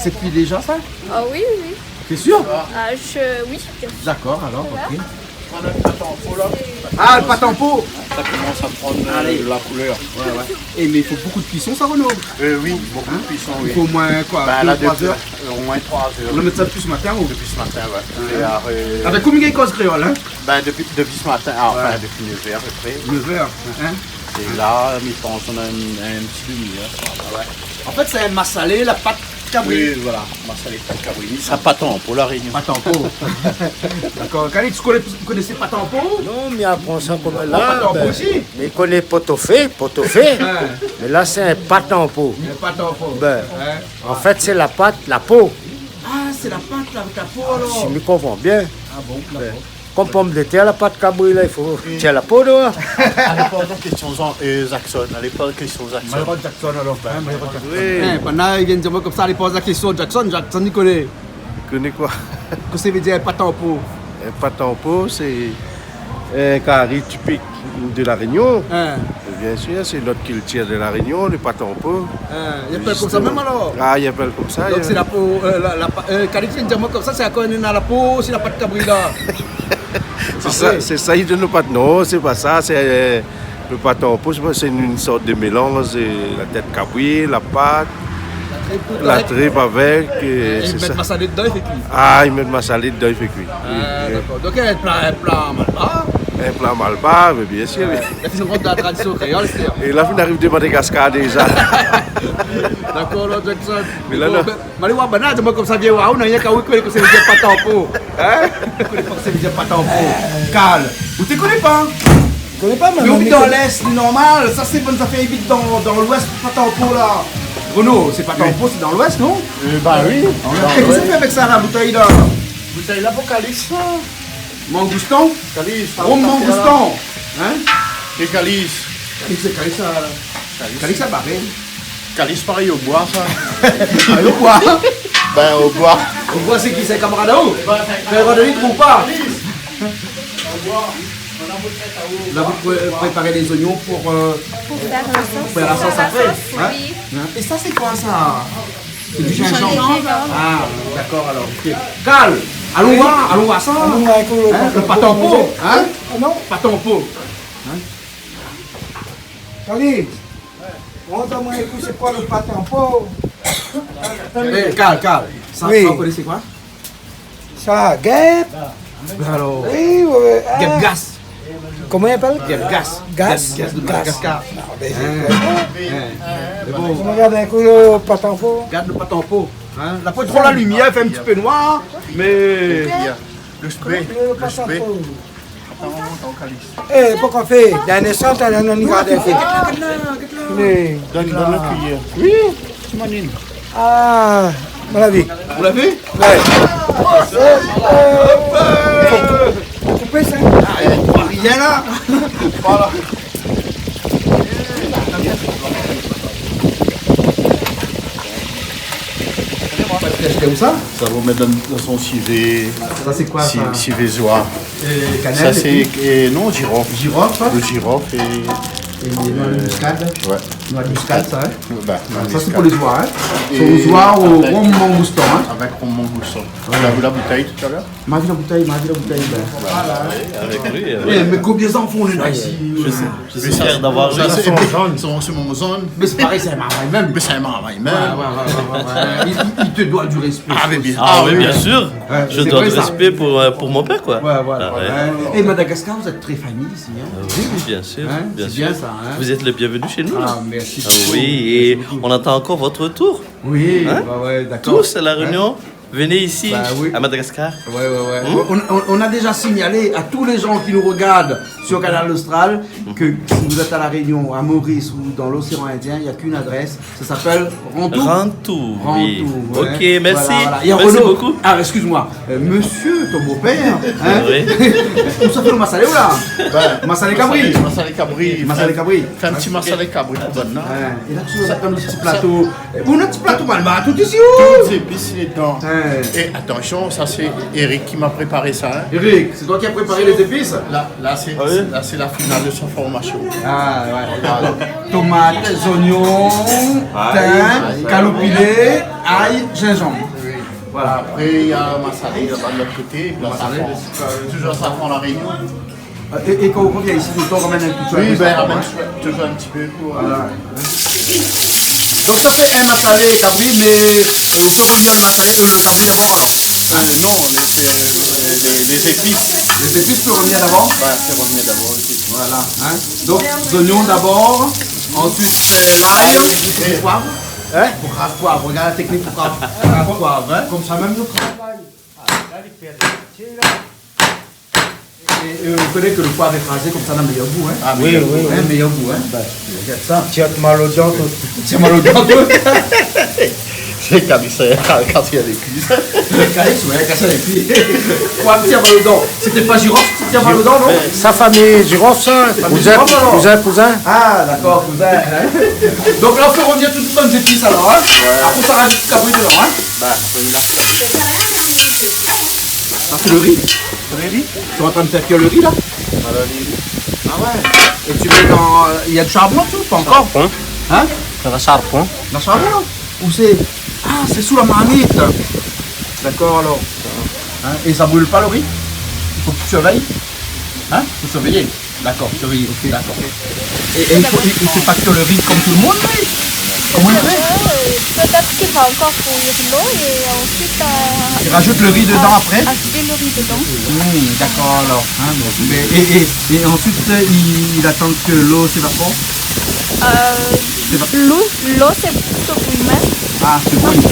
Speaker 3: C'est cuit déjà ça?
Speaker 10: Ah oui, oui.
Speaker 3: T'es sûr?
Speaker 10: Oui.
Speaker 3: D'accord, alors, ok.
Speaker 9: On a le pâte en pot là.
Speaker 3: Ah, le pâte en pot!
Speaker 9: Ça commence à prendre la couleur.
Speaker 3: Ouais, ouais. Et mais il faut beaucoup de cuisson, ça, Renaud?
Speaker 9: Oui, beaucoup de cuisson,
Speaker 3: Il
Speaker 9: oui.
Speaker 3: faut au moins quoi?
Speaker 9: Ben,
Speaker 3: 2
Speaker 9: là,
Speaker 3: 3 heures?
Speaker 9: Au moins 3 heures.
Speaker 3: On va mettre ça depuis ce matin ou?
Speaker 9: Depuis ce matin, ouais.
Speaker 3: Avec combien de cause créole, hein?
Speaker 9: Ben, depuis ce matin, enfin, depuis 9h à peu près.
Speaker 3: 9 heures, hein?
Speaker 9: Et là, je pense qu'on a un petit demi-heure. Ouais.
Speaker 3: En fait, c'est un massalé, la pâte cabri.
Speaker 9: Oui, voilà, massalé pâte cabrini. Ça pâte en pot, la Réunion.
Speaker 3: Pâte en pot. D'accord. Khalid, tu connaissais pâte en pot?
Speaker 4: Non, mais apprend ça comme
Speaker 3: Pâte
Speaker 4: là.
Speaker 3: en pot
Speaker 4: Ben,
Speaker 3: aussi?
Speaker 4: mais il connaît pot-au-feu. Mais là, c'est un pâte en pot.
Speaker 3: Il y a pâte en pot.
Speaker 4: Ben,
Speaker 3: Hein?
Speaker 4: en fait, c'est la pâte, la peau.
Speaker 3: Ah, c'est la pâte là, avec la peau
Speaker 4: Si
Speaker 3: alors.
Speaker 4: je me comprends bien.
Speaker 3: Ah bon, d'accord.
Speaker 4: Comme pomme de terre, la pâte cabri, là, il faut tirer la peau dehors.
Speaker 9: À l'époque, question Jackson. À l'époque, question Jackson.
Speaker 3: Malheureux Jackson alors. Hein, malheureux Jackson.
Speaker 9: Oui.
Speaker 3: Pendant il vient de dire moi comme ça, il pose la question Jackson, il connaît.
Speaker 12: Tu connais quoi?
Speaker 3: Qu'est-ce que ça veut dire pâte en pot?
Speaker 12: Un pâte en pot, c'est un carré typique de la Réunion.
Speaker 3: Hein?
Speaker 12: Bien sûr, c'est notre culture de la Réunion, le pâte en pot.
Speaker 3: Il y a pas comme ça même alors?
Speaker 12: Ah, il y a pas comme ça.
Speaker 3: Donc c'est la peau, Khalid vient de dire moi comme ça, c'est à quoi on est dans la peau, c'est la pâte cabri là.
Speaker 12: C'est ça, il donne le pâte. Non, c'est pas ça, c'est le pâte en pot, c'est une sorte de mélange de la tête cabri, la pâte, la tripe avec.
Speaker 3: Et
Speaker 12: c'est
Speaker 3: ils
Speaker 12: ça.
Speaker 3: mettent massalé dedans, il fait cuire.
Speaker 12: Ah, ils mettent ma salade dedans, il fait cuire.
Speaker 3: Ah, d'accord. Donc un plat malba.
Speaker 12: Un plat malbar, mais bien sûr.
Speaker 3: La fin de la tradition créole, c'est.
Speaker 12: Et là, on arrive de Madagascar déjà.
Speaker 3: D'accord, là, Jackson.
Speaker 12: Mais là, non.
Speaker 3: Mais là, banane, moi comme ça, viens voir, on a rien qu'à vous connaître que c'est déjà pâte en pot. Hein? Vous connaissez pas que c'est déjà pâte en pot. Cal, vous te connaissez pas?
Speaker 4: Je connais pas,
Speaker 3: Mais on vit dans l'Est, normal. Ça, c'est bonne affaire, il vit dans l'Ouest, pâte en pot là. Renaud, c'est pâte en pot, c'est dans l'Ouest, non?
Speaker 9: Bah oui.
Speaker 3: Qu'est-ce que tu fais avec ça, la bouteille là?
Speaker 9: Bouteille là pour Calice.
Speaker 3: Mangoustan?
Speaker 9: Calice.
Speaker 3: Rome Mangoustan. Hein?
Speaker 9: Et Calice.
Speaker 3: Calice à barrer.
Speaker 9: Calice pareil au bois, ça.
Speaker 3: Ah, au bois?
Speaker 9: Ben au bois.
Speaker 3: Au bois, c'est qui? C'est camarade à où? Camarade de litre ou pas? Là, vous pouvez préparer les oignons pour
Speaker 10: faire la sauce.
Speaker 3: faire la sauce après. Hein?
Speaker 10: Oui.
Speaker 3: Et ça, c'est quoi ça? C'est du gingembre.
Speaker 10: gingembre.
Speaker 3: Ah, d'accord alors. Ok. Cal, allons voir ça. Hein? Le pâte en pot. Hein?
Speaker 4: Non.
Speaker 3: Pâte en pot.
Speaker 4: Khalid, montre-moi écoute, c'est quoi le pâte en pot?
Speaker 3: Eh, Cal. Ça,
Speaker 4: Oui.
Speaker 3: vous connaissez quoi?
Speaker 4: Ça, guêpe.
Speaker 3: Alors,
Speaker 4: Oui, oui.
Speaker 3: guêpe gas.
Speaker 4: Comment il appelle?
Speaker 3: Guêpe gas.
Speaker 4: Gas.
Speaker 3: Gas de Madagascar.
Speaker 4: C'est
Speaker 3: bon.
Speaker 4: bon. Regarde un coup le pâte en pot.
Speaker 3: Garde le pâte en pot. Hein? La pas trop la lumière, elle fait un petit peu noir, mais.
Speaker 9: Le spray.
Speaker 4: Le pâte en pot. Eh, pourquoi fait? Dans les centres, on a un regardé.
Speaker 9: Donne la cuillère.
Speaker 4: Oui, tu m'en dis. Ah, mon avis.
Speaker 3: Vous l'avez?
Speaker 4: Ouais. Faut couper ça.
Speaker 3: Rien là.
Speaker 9: Voilà.
Speaker 3: Comme ça?
Speaker 9: Ça va mettre dans son civet.
Speaker 3: Ça c'est quoi ça?
Speaker 9: Civézois.
Speaker 3: Et
Speaker 9: Ça
Speaker 3: cannelle.
Speaker 9: c'est. Non, girofle.
Speaker 3: Girofle.
Speaker 9: Le girofle et.
Speaker 3: Et les noix de muscade.
Speaker 9: Ouais.
Speaker 3: Noix de muscade, ça, hein?
Speaker 9: Bah,
Speaker 3: Ça, c'est pour les oies, hein?
Speaker 9: Et
Speaker 3: C'est aux oies au
Speaker 9: avec-
Speaker 3: rhum mangoustan, hein?
Speaker 9: Avec rhum mangoustan. Tu as vu la bouteille tout à l'heure?
Speaker 3: Ma vie la bouteille, ben. Voilà.
Speaker 11: Avec lui.
Speaker 3: Eh, mais combien d'enfants on est là ici?
Speaker 11: Je suis fier d'avoir
Speaker 9: Ça,
Speaker 11: lui.
Speaker 9: c'est mon zone.
Speaker 3: Mais c'est pareil, c'est un marmaille même.
Speaker 9: Mais c'est un marmaille même.
Speaker 3: Il te doit du respect.
Speaker 9: Ah, mais bien.
Speaker 11: Ah oui, bien sûr.
Speaker 3: Ouais,
Speaker 11: Je
Speaker 3: c'est
Speaker 11: dois
Speaker 3: vrai,
Speaker 11: du
Speaker 3: ça.
Speaker 11: respect pour mon père, quoi.
Speaker 3: Ouais, voilà.
Speaker 11: Ah, ouais.
Speaker 3: Et Madagascar, vous êtes très famille ici, hein?
Speaker 11: Oui, bien sûr.
Speaker 3: Hein,
Speaker 11: bien
Speaker 3: c'est
Speaker 11: sûr.
Speaker 3: bien ça, hein.
Speaker 11: Vous êtes le bienvenu chez nous.
Speaker 3: Ah, merci.
Speaker 11: Ah oui, et on attend encore votre retour.
Speaker 3: Oui,
Speaker 11: Hein?
Speaker 3: bah ouais, d'accord.
Speaker 11: Tous à La Réunion, venez ici,
Speaker 3: Bah oui.
Speaker 11: à Madagascar.
Speaker 3: Ouais. On a déjà signalé à tous les gens qui nous regardent sur Canal Austral que si vous êtes à La Réunion, à Maurice ou dans l'océan Indien, il n'y a qu'une adresse. Ça s'appelle Rantou.
Speaker 11: Rantou, oui.
Speaker 3: Rantou, ouais.
Speaker 11: Ok, merci.
Speaker 3: Il y a
Speaker 11: Merci
Speaker 3: Renaud.
Speaker 11: beaucoup.
Speaker 3: Ah, excuse-moi. Monsieur, ton beau-père. Hein?
Speaker 11: Oui.
Speaker 3: Où ça fait le massalé ou là? Massalé cabri.
Speaker 9: Massalé cabri.
Speaker 3: Massalé cabri.
Speaker 9: Fais un petit massalé cabri pour Donna.
Speaker 3: Et là, tu as comme le petit plateau. Bon, notre petit plateau, mal tout ici.
Speaker 9: Toutes les épices dedans. Et attention, ça c'est Eric qui m'a préparé ça. Hein.
Speaker 3: Eric, c'est toi qui as préparé les épices?
Speaker 9: Là c'est la finale de son formation.
Speaker 3: Ah ouais. Tomates, oignons, thym, calopilé, ail, gingembre.
Speaker 9: Voilà. Après il y a massalé là-bas de l'autre côté. Et puis là, toujours ça prend la réunion.
Speaker 3: Et quand on vient ici, tout le temps, on ramène un coup de
Speaker 9: Oui,
Speaker 3: choix.
Speaker 9: ben ramène toujours un petit peu pour.
Speaker 3: Voilà. Donc ça fait un massalé cabri, mais on peut pas faire le massalé le cabri d'abord alors.
Speaker 9: Non, les épices.
Speaker 3: Les épices peuvent revenir d'abord?
Speaker 9: Ouais, c'est revenir d'abord.
Speaker 3: Voilà. Hein? Donc, oignons d'abord, ensuite l'ail, le poivre. Hein? Pour rase poivre, regarde la technique pour rase poivre. Hein? Comme ça même le travail. Et vous connaissez que le poivre est rasé comme ça dans le meilleur goût. Hein?
Speaker 9: Ah,
Speaker 3: Oui,
Speaker 9: oui.
Speaker 3: meilleur goût. Hein? Regarde ça.
Speaker 4: Tu as mal aux dents.
Speaker 3: Tu as mal aux dents.
Speaker 9: C'est cabissé quand il y a des cuisses.
Speaker 3: Calix, ouais, cassé les cuisses. Poivre, tu as mal aux dents. C'était pas girofle, tu as mal aux dents, non?
Speaker 4: Sa famille girofle, ça. Cousin.
Speaker 3: Ah, d'accord, cousin. Hein? Donc là, on peut revenir toutes les bonnes épices alors. Hein? Après, ça rajoute du cabri dedans. Hein?
Speaker 9: Bah, celui-là.
Speaker 3: Ça, c'est le riz. Le riz? Tu es en train de faire cuire le riz là? Ah ouais. Et tu mets dans. Il y a du charbon tout? Pas encore? Hein?
Speaker 5: C'est le charbon.
Speaker 3: Dans le charbon là? Où c'est? Ah, c'est sous la marmite. D'accord alors. Hein? Et ça brûle pas le riz? Il faut que tu surveilles? Hein? Il faut surveiller. D'accord, surveiller. Ok, d'accord. Et il fait pas cuire le riz comme tout le monde, mais comment il fait?
Speaker 10: Peut-être qu'il va encore bouillir l'eau et ensuite
Speaker 3: Il rajoute le riz dedans après?
Speaker 10: ajouter le riz dedans.
Speaker 3: D'accord alors. Hein, et ensuite il attend que l'eau s'évapore?
Speaker 10: L'eau c'est plutôt bouillement.
Speaker 3: Ah, c'est bon.
Speaker 10: Donc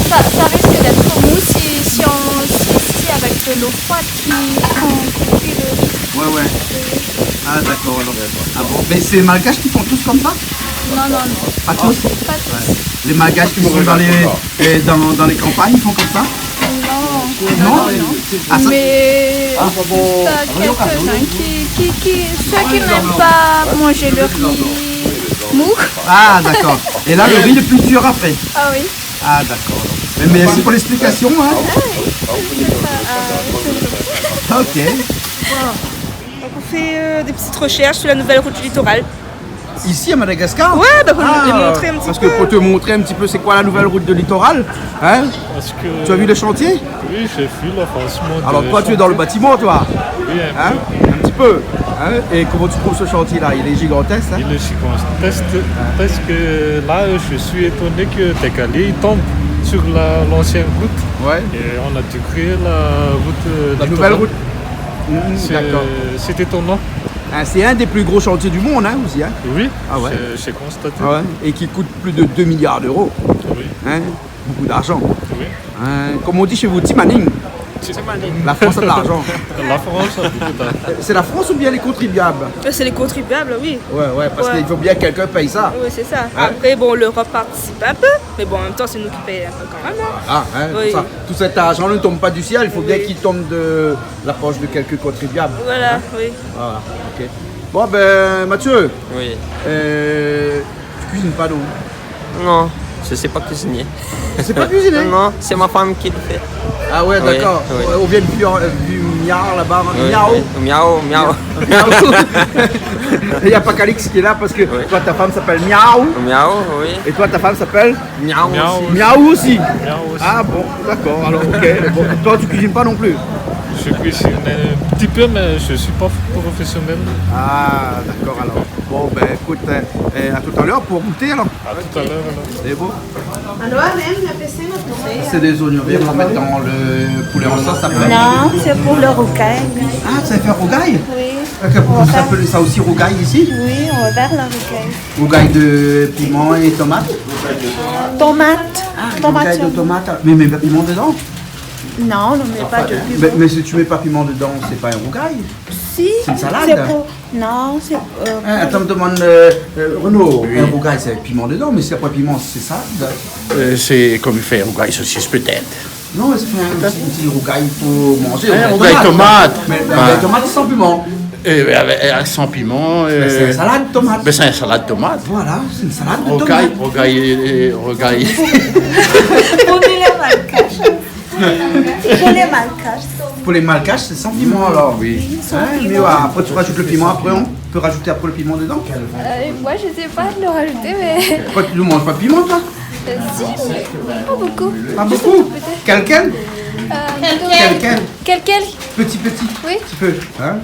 Speaker 10: ça risque d'être mou si avec de l'eau froide qu'on cuit le riz.
Speaker 3: Ouais. Ah d'accord alors. Ah bon, mais c'est les Malgaches qui font tous comme ça?
Speaker 10: Non.
Speaker 3: Pas tous?
Speaker 10: Pas tous.
Speaker 3: Les Malgaches qui sont dans les campagnes, ils font comme ça?
Speaker 10: Non.
Speaker 3: Ah, ça...
Speaker 10: Mais quelques-uns ceux qui n'aiment pas manger le riz mou.
Speaker 3: Ah d'accord. Et là le riz est plus dur après?
Speaker 10: Ah oui.
Speaker 3: Ah d'accord. Mais merci pour l'explication. Hein? Ok.
Speaker 6: Donc on fait des petites recherches sur la nouvelle route du littoral.
Speaker 3: Ici à Madagascar?
Speaker 6: Ouais, bah pour vous montrer un petit
Speaker 3: parce
Speaker 6: peu.
Speaker 3: que pour te montrer un petit peu c'est quoi la nouvelle route de littoral, hein?
Speaker 13: Parce que...
Speaker 3: Tu as vu le chantier?
Speaker 13: Oui, j'ai vu l'avancement.
Speaker 3: Alors toi tu es dans le bâtiment toi?
Speaker 13: Oui,
Speaker 3: un petit peu. Hein? Et comment tu trouves ce chantier là? Il est gigantesque. Hein?
Speaker 13: Il est gigantesque. Parce que là je suis étonné que Tekali il tombe sur l'ancienne route.
Speaker 3: Ouais.
Speaker 13: Et on a dû créer la route.
Speaker 3: La nouvelle route. D'accord.
Speaker 13: C'est étonnant.
Speaker 3: C'est un des plus gros chantiers du monde hein, aussi. Hein?
Speaker 13: Oui,
Speaker 3: ah ouais.
Speaker 13: j'ai constaté.
Speaker 3: Ah ouais. Et qui coûte plus de 2 milliards d'euros.
Speaker 13: Oui.
Speaker 3: Hein? Beaucoup d'argent.
Speaker 13: Oui.
Speaker 3: Hein? Comme on dit chez vous, Timaning. La France a de l'argent.
Speaker 13: La France a beaucoup d'argent.
Speaker 3: C'est la France ou bien les contribuables?
Speaker 6: C'est les contribuables, oui.
Speaker 3: Ouais, parce qu'il faut bien que quelqu'un paye ça.
Speaker 6: Oui, c'est ça. Après, bon, l'Europe participe un peu, mais bon, en même temps, c'est nous qui payons un peu quand même.
Speaker 3: Ah, hein,
Speaker 6: oui.
Speaker 3: ça. Tout cet argent ne tombe pas du ciel, il faut bien qu'il tombe de la poche de quelques contribuables.
Speaker 6: Voilà,
Speaker 3: hein?
Speaker 6: oui.
Speaker 3: Voilà, ok. Bon, ben, Mathieu.
Speaker 5: Oui.
Speaker 3: Tu cuisines pas, non?
Speaker 5: Non, je sais pas cuisiner.
Speaker 3: Tu sais pas cuisiner?
Speaker 5: Non, c'est ma femme qui le fait.
Speaker 3: Ah ouais, d'accord.
Speaker 5: Oui.
Speaker 3: On vient de miaou là-bas.
Speaker 5: Oui,
Speaker 3: Miaou.
Speaker 5: oui. Miaou, miaou.
Speaker 3: Il n'y a pas Calix qui est là parce que toi ta femme s'appelle Miaou.
Speaker 5: Miaou, oui.
Speaker 3: Et toi ta femme s'appelle
Speaker 5: Miaou.
Speaker 3: Miaou aussi. Ah bon, d'accord, alors ok. Bon, toi tu cuisines pas non plus?
Speaker 13: Je cuisine un petit peu, mais je ne suis pas professionnel.
Speaker 3: Ah d'accord alors. Bon ben écoute, à tout à l'heure pour goûter alors.
Speaker 13: À tout à l'heure alors.
Speaker 3: C'est bon. C'est des oignons verts qu'on met dans le poulet en sauce, ça peut?
Speaker 14: Non, c'est pour le rougail.
Speaker 3: Ah, tu savais faire rougail?
Speaker 14: Oui.
Speaker 3: Vous appelez ça aussi rougail ici?
Speaker 14: Oui, on va vers le rougail.
Speaker 3: Rougail de piment et tomate?
Speaker 14: Tomate.
Speaker 3: Rougail de tomate. Mais pas piment dedans?
Speaker 14: Non, on ne met pas de piment.
Speaker 3: Mais si tu mets pas piment dedans, c'est pas un rougail?
Speaker 14: Si.
Speaker 3: C'est une salade?
Speaker 14: C'est pour... Non, c'est...
Speaker 3: Attends, me demande Renaud, un rougail c'est piment dedans, mais c'est pas piment, c'est salade?
Speaker 9: C'est comme il fait un rougail saucisse peut-être.
Speaker 3: Non, c'est un petit rougail pour manger.
Speaker 9: Un rougail tomate.
Speaker 3: Mais un rougail tomate sans piment.
Speaker 9: Sans piment.
Speaker 3: Mais c'est une salade tomate.
Speaker 9: Mais c'est une salade tomate.
Speaker 3: Voilà, c'est une salade de tomate.
Speaker 9: Rougail.
Speaker 14: Pour les malgaches. Pour les malgaches.
Speaker 3: Pour les malgaches, c'est sans piment alors? Oui. Mais ouais, après tu rajoutes le piment, après on peut rajouter après le piment dedans?
Speaker 10: Moi, je sais pas le rajouter, mais...
Speaker 3: Pourquoi tu ne manges pas de piment toi?
Speaker 10: Si, mais pas beaucoup.
Speaker 3: Pas beaucoup? Quelqu'un?
Speaker 10: Quel?
Speaker 3: Petit.
Speaker 10: Oui.
Speaker 3: Petit peu. Hein?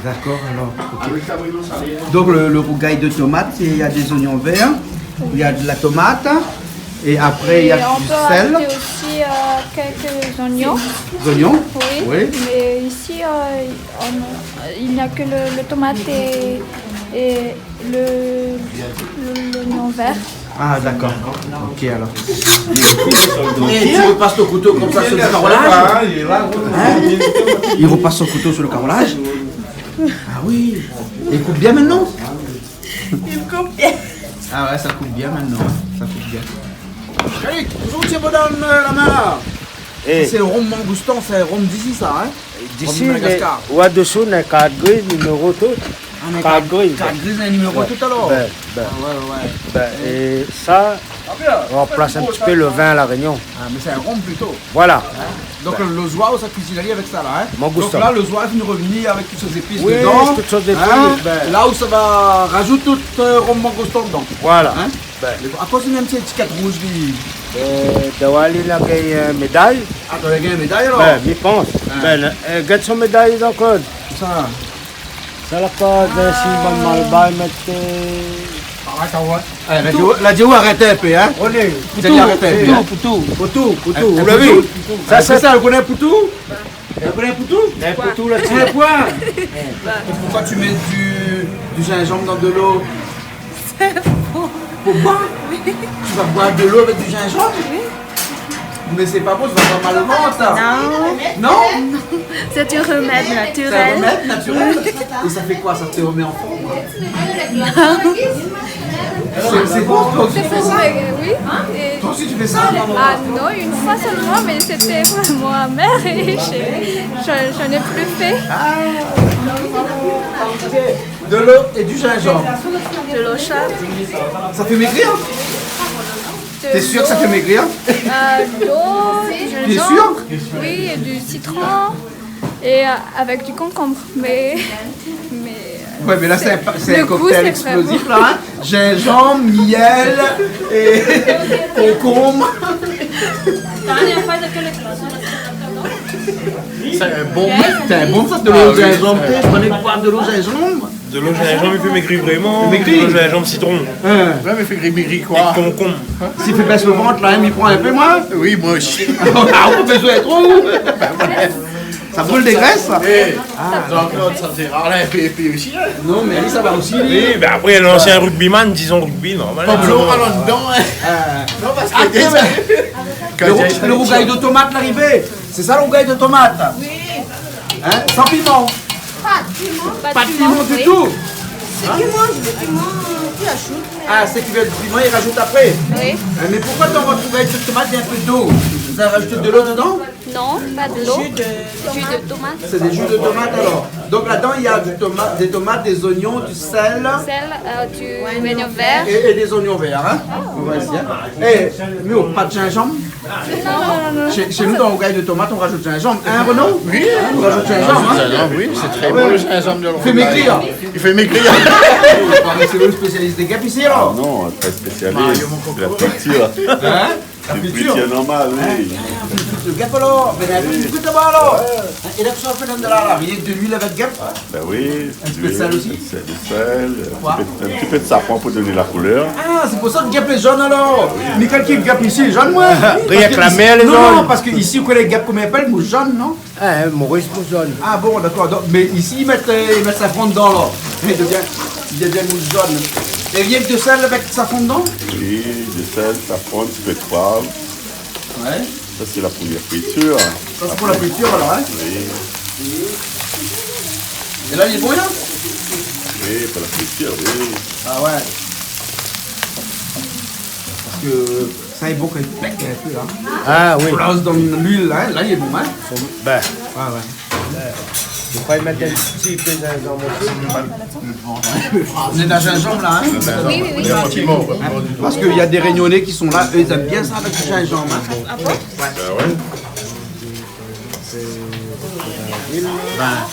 Speaker 3: D'accord alors. Ok. Donc le rougail de tomate, il y a des oignons verts, il y a de la tomate, et après il y a
Speaker 10: on
Speaker 3: du
Speaker 10: peut
Speaker 3: sel.
Speaker 10: ajouter aussi quelques oignons.
Speaker 3: Des oignons?
Speaker 10: Oui. Mais ici, il n'y a que le tomate et l'oignon vert.
Speaker 3: Ah d'accord. Ok alors. Et tu repasses ton couteau comme ça sur le carrelage? Hein? Il repasse son couteau sur le carrelage? Ah oui. Il coupe bien maintenant?
Speaker 14: Il coupe bien.
Speaker 3: Ah ouais, ça coupe bien maintenant. Ça coupe bien. Chérie, toujours tu me donnes la main là. C'est le rhum mangoustan, c'est le rhum d'ici ça, hein?
Speaker 4: D'ici, au-dessous, on a 4 grilles, numéro tout.
Speaker 3: On a 4 grilles, un numéro tout alors.
Speaker 4: Et ça, on remplace un petit peu le vin à la Réunion.
Speaker 3: Ah, mais c'est un rhum plutôt.
Speaker 4: Voilà.
Speaker 3: Hein? Donc le zoao, ça cuisinerie avec ça là, hein?
Speaker 4: Mangoustan.
Speaker 3: Donc là, le zoao vient revenir avec toutes ces épices
Speaker 4: Oui,
Speaker 3: dedans.
Speaker 4: toutes ces épices.
Speaker 3: Hein? Là où ça va rajouter tout rhum mangoustan dedans.
Speaker 4: Voilà.
Speaker 3: Hein? À cause d'une petite étiquette rouge,
Speaker 4: Dawali a gagné une médaille.
Speaker 3: Ah, tu as gagné une médaille alors?
Speaker 4: Je pense. Elle gagne son médaille encore.
Speaker 3: Ça.
Speaker 4: Ça l'a pas d'un si bon malbas, mais.
Speaker 3: La Diou arrêtez un peu, hein? Poutou, vous l'avez vu? Ça, c'est ça, vous connaissez Poutou? Vous connaissez Poutou?
Speaker 4: Poutou, là,
Speaker 3: tu le point. Pourquoi tu mets du gingembre dans de l'eau? Pour boire? Tu vas boire de l'eau avec du gingembre? Mais c'est pas bon, tu vas avoir mal au ventre. Non?
Speaker 10: C'est un remède naturel.
Speaker 3: C'est un remède naturel? Et ça fait quoi? Ça te remet en forme? C'est bon, toi aussi tu fais ça?
Speaker 10: Oui.
Speaker 3: Toi aussi tu fais ça?
Speaker 10: Ah non, une fois seulement, mais c'était vraiment amer et je n'ai plus fait.
Speaker 3: De l'eau et du gingembre.
Speaker 10: De l'eau chaude.
Speaker 3: Ça fait maigrir? T'es sûr que ça fait maigrir?
Speaker 10: L'eau, du gingembre.
Speaker 3: T'es sûr?
Speaker 10: Oui, et du citron et avec du concombre. Mais
Speaker 3: ouais, mais là c'est un cocktail
Speaker 10: goût,
Speaker 3: explosif là. Hein? Gingembre, miel et concombre. C'est un bon ça de l'eau gingembre. Prenez boire de l'eau gingembre.
Speaker 15: De l'eau gingembre, il fait maigrir vraiment.
Speaker 3: Maigrir.
Speaker 15: De l'eau gingembre citron.
Speaker 3: Ouais, mais il fait maigrir quoi?
Speaker 15: Et concombre.
Speaker 3: S'il fait baisser le ventre là, il prend un peu moins.
Speaker 15: Oui, moi aussi.
Speaker 3: Ah, on a besoin de trop. Ça brûle des graisses?
Speaker 15: Jean-Claude, ça c'est rare, là, et aussi.
Speaker 3: Non, mais ça va aussi.
Speaker 15: Oui, mais après, l'ancien rugbyman, disons rugby, normal.
Speaker 9: Pas toujours là-dedans.
Speaker 15: Non, parce que.
Speaker 3: Le rougail de tomate l'arrivée. C'est ça le rougail de tomate? Oui. Hein? Sans piment? Pas de piment du tout?
Speaker 14: C'est qui mange le piment, tu ajoutes.
Speaker 3: Ah, c'est qui veut du piment, il rajoute après?
Speaker 10: Oui.
Speaker 3: Mais pourquoi dans votre rougail de tomate, il y a un peu d'eau? Vous avez rajouté de l'eau dedans?
Speaker 10: Non, pas de l'eau. Jus de tomate.
Speaker 3: C'est des jus de tomate alors. Donc là-dedans, il y a des tomates, des oignons, du sel.
Speaker 10: Du oignon vert.
Speaker 3: Et des oignons verts. Hein? On va essayer. Et, mais pas de gingembre?
Speaker 10: Non.
Speaker 3: Chez nous, dans le gaille de tomates, on rajoute gingembre. Hein, Renaud? Oui, on rajoute gingembre. Hein?
Speaker 9: Oui, c'est très bon le gingembre de
Speaker 3: Il fait maigrir.
Speaker 9: Il fait maigrir.
Speaker 3: C'est le spécialiste des guêpes ici, alors?
Speaker 12: Non, très spécialiste. La friture.
Speaker 3: Hein? La
Speaker 12: Une
Speaker 3: friture?
Speaker 12: friture normale, oui.
Speaker 3: Le guêpe, alors? Ben, un peu de tabac, alors? Et là, tu sors un peu de là, rien que de l'huile avec guêpe?
Speaker 12: Ben oui.
Speaker 3: Un petit peu de sel aussi?
Speaker 12: Du sel, un petit peu de safran pour donner la couleur.
Speaker 3: Ah, c'est pour ça que le guêpe est jaune, alors? Mais quelqu'un qui guêpe ici est jaune, moi?
Speaker 4: Rien que la mer, les
Speaker 3: Non,
Speaker 4: jaunes.
Speaker 3: non, parce que ici, vous connaissez le guêpe, comment il appelle? Mouche jaune, non?
Speaker 4: Ah, Maurice mouche jaune.
Speaker 3: Ah bon, d'accord. Mais ici, ils mettent safran dedans, là. Il devient mousse jaune. Et rien que de sel avec safran dedans?
Speaker 12: Oui, du sel, safran, un petit peu de poivre.
Speaker 3: Ouais.
Speaker 12: Ça, c'est la première friture.
Speaker 3: Ça, c'est pour la friture, alors, hein?
Speaker 12: Oui.
Speaker 3: Et là, il est bon, là?
Speaker 12: Oui, pour la friture, oui.
Speaker 3: Ah ouais. Parce que ça est bon quand il pète un peu, hein?
Speaker 4: Ah oui.
Speaker 3: On lance dans l'huile, hein? Là, il est bon, hein?
Speaker 4: Ben,
Speaker 3: Ouais.
Speaker 4: je crois y mettre un petit peu de gingembre aussi.
Speaker 3: Vous êtes à gingembre, là, hein?
Speaker 10: Oui, oui, oui.
Speaker 3: Parce qu'il y a des Réunionnais qui sont là, eux, ils aiment bien ça avec du gingembre, hein?
Speaker 10: Ah bon?
Speaker 3: Ben,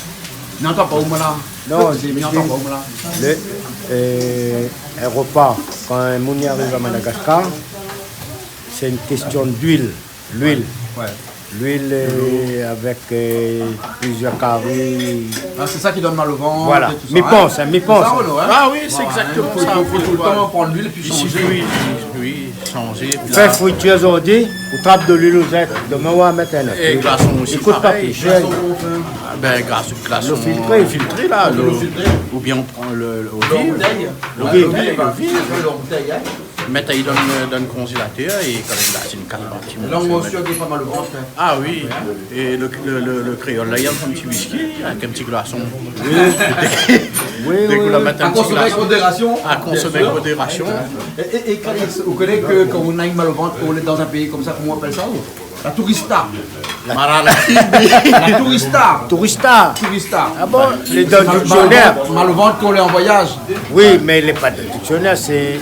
Speaker 3: n'entends pas où, moi, là?
Speaker 4: Non,
Speaker 3: il n'entend pas où, là?
Speaker 4: Un repas, quand un mouni arrive à Madagascar, c'est une question d'huile. L'huile.
Speaker 3: Ouais.
Speaker 4: L'huile avec plusieurs carrés.
Speaker 3: Ah, c'est ça qui donne mal au ventre.
Speaker 4: Voilà.
Speaker 3: Et tout ça,
Speaker 4: Mi pense,
Speaker 3: hein?
Speaker 4: mi pense.
Speaker 3: C'est ça, Renaud, hein?
Speaker 9: Ah oui, c'est exactement ça.
Speaker 3: Il faut tout le temps prendre l'huile et puis
Speaker 9: Ici,
Speaker 3: changer.
Speaker 9: oui, changer. puis
Speaker 4: Fais
Speaker 9: là-
Speaker 4: fruitier aujourd'hui, vous trappe de l'huile aux êtres. Demain, on va mettre un autre.
Speaker 9: Et glaçons aussi,
Speaker 4: Écoute pas
Speaker 9: pareil.
Speaker 4: plus cher.
Speaker 9: Ah ben, glaçons
Speaker 4: L'eau filtrée.
Speaker 9: filtrée, là. Ou bien on prend l'eau vive. L'eau
Speaker 4: vive.
Speaker 9: vive. Mettre il dans le congélateur et quand il glace une canne.
Speaker 3: Là, on voit aussi qu'il y a pas mal au ventre. hein.
Speaker 9: Ah oui, et le créole, là, il y a un petit whisky avec un petit glaçon.
Speaker 4: Oui,
Speaker 9: Dès que vous la mettez
Speaker 3: À
Speaker 9: un petit
Speaker 3: consommer avec
Speaker 9: glaçon.
Speaker 3: modération.
Speaker 9: À consommer avec modération.
Speaker 3: Et quand vous connaissez que quand on a une mal au ventre, on est dans un pays comme ça, comment on appelle ça? La tourista. La tourista.
Speaker 4: Tourista.
Speaker 3: Tourista.
Speaker 4: Ah bon, les dans le dictionnaire.
Speaker 3: Mal au ventre quand on est en voyage.
Speaker 4: Oui, mais il n'est pas de dictionnaire, c'est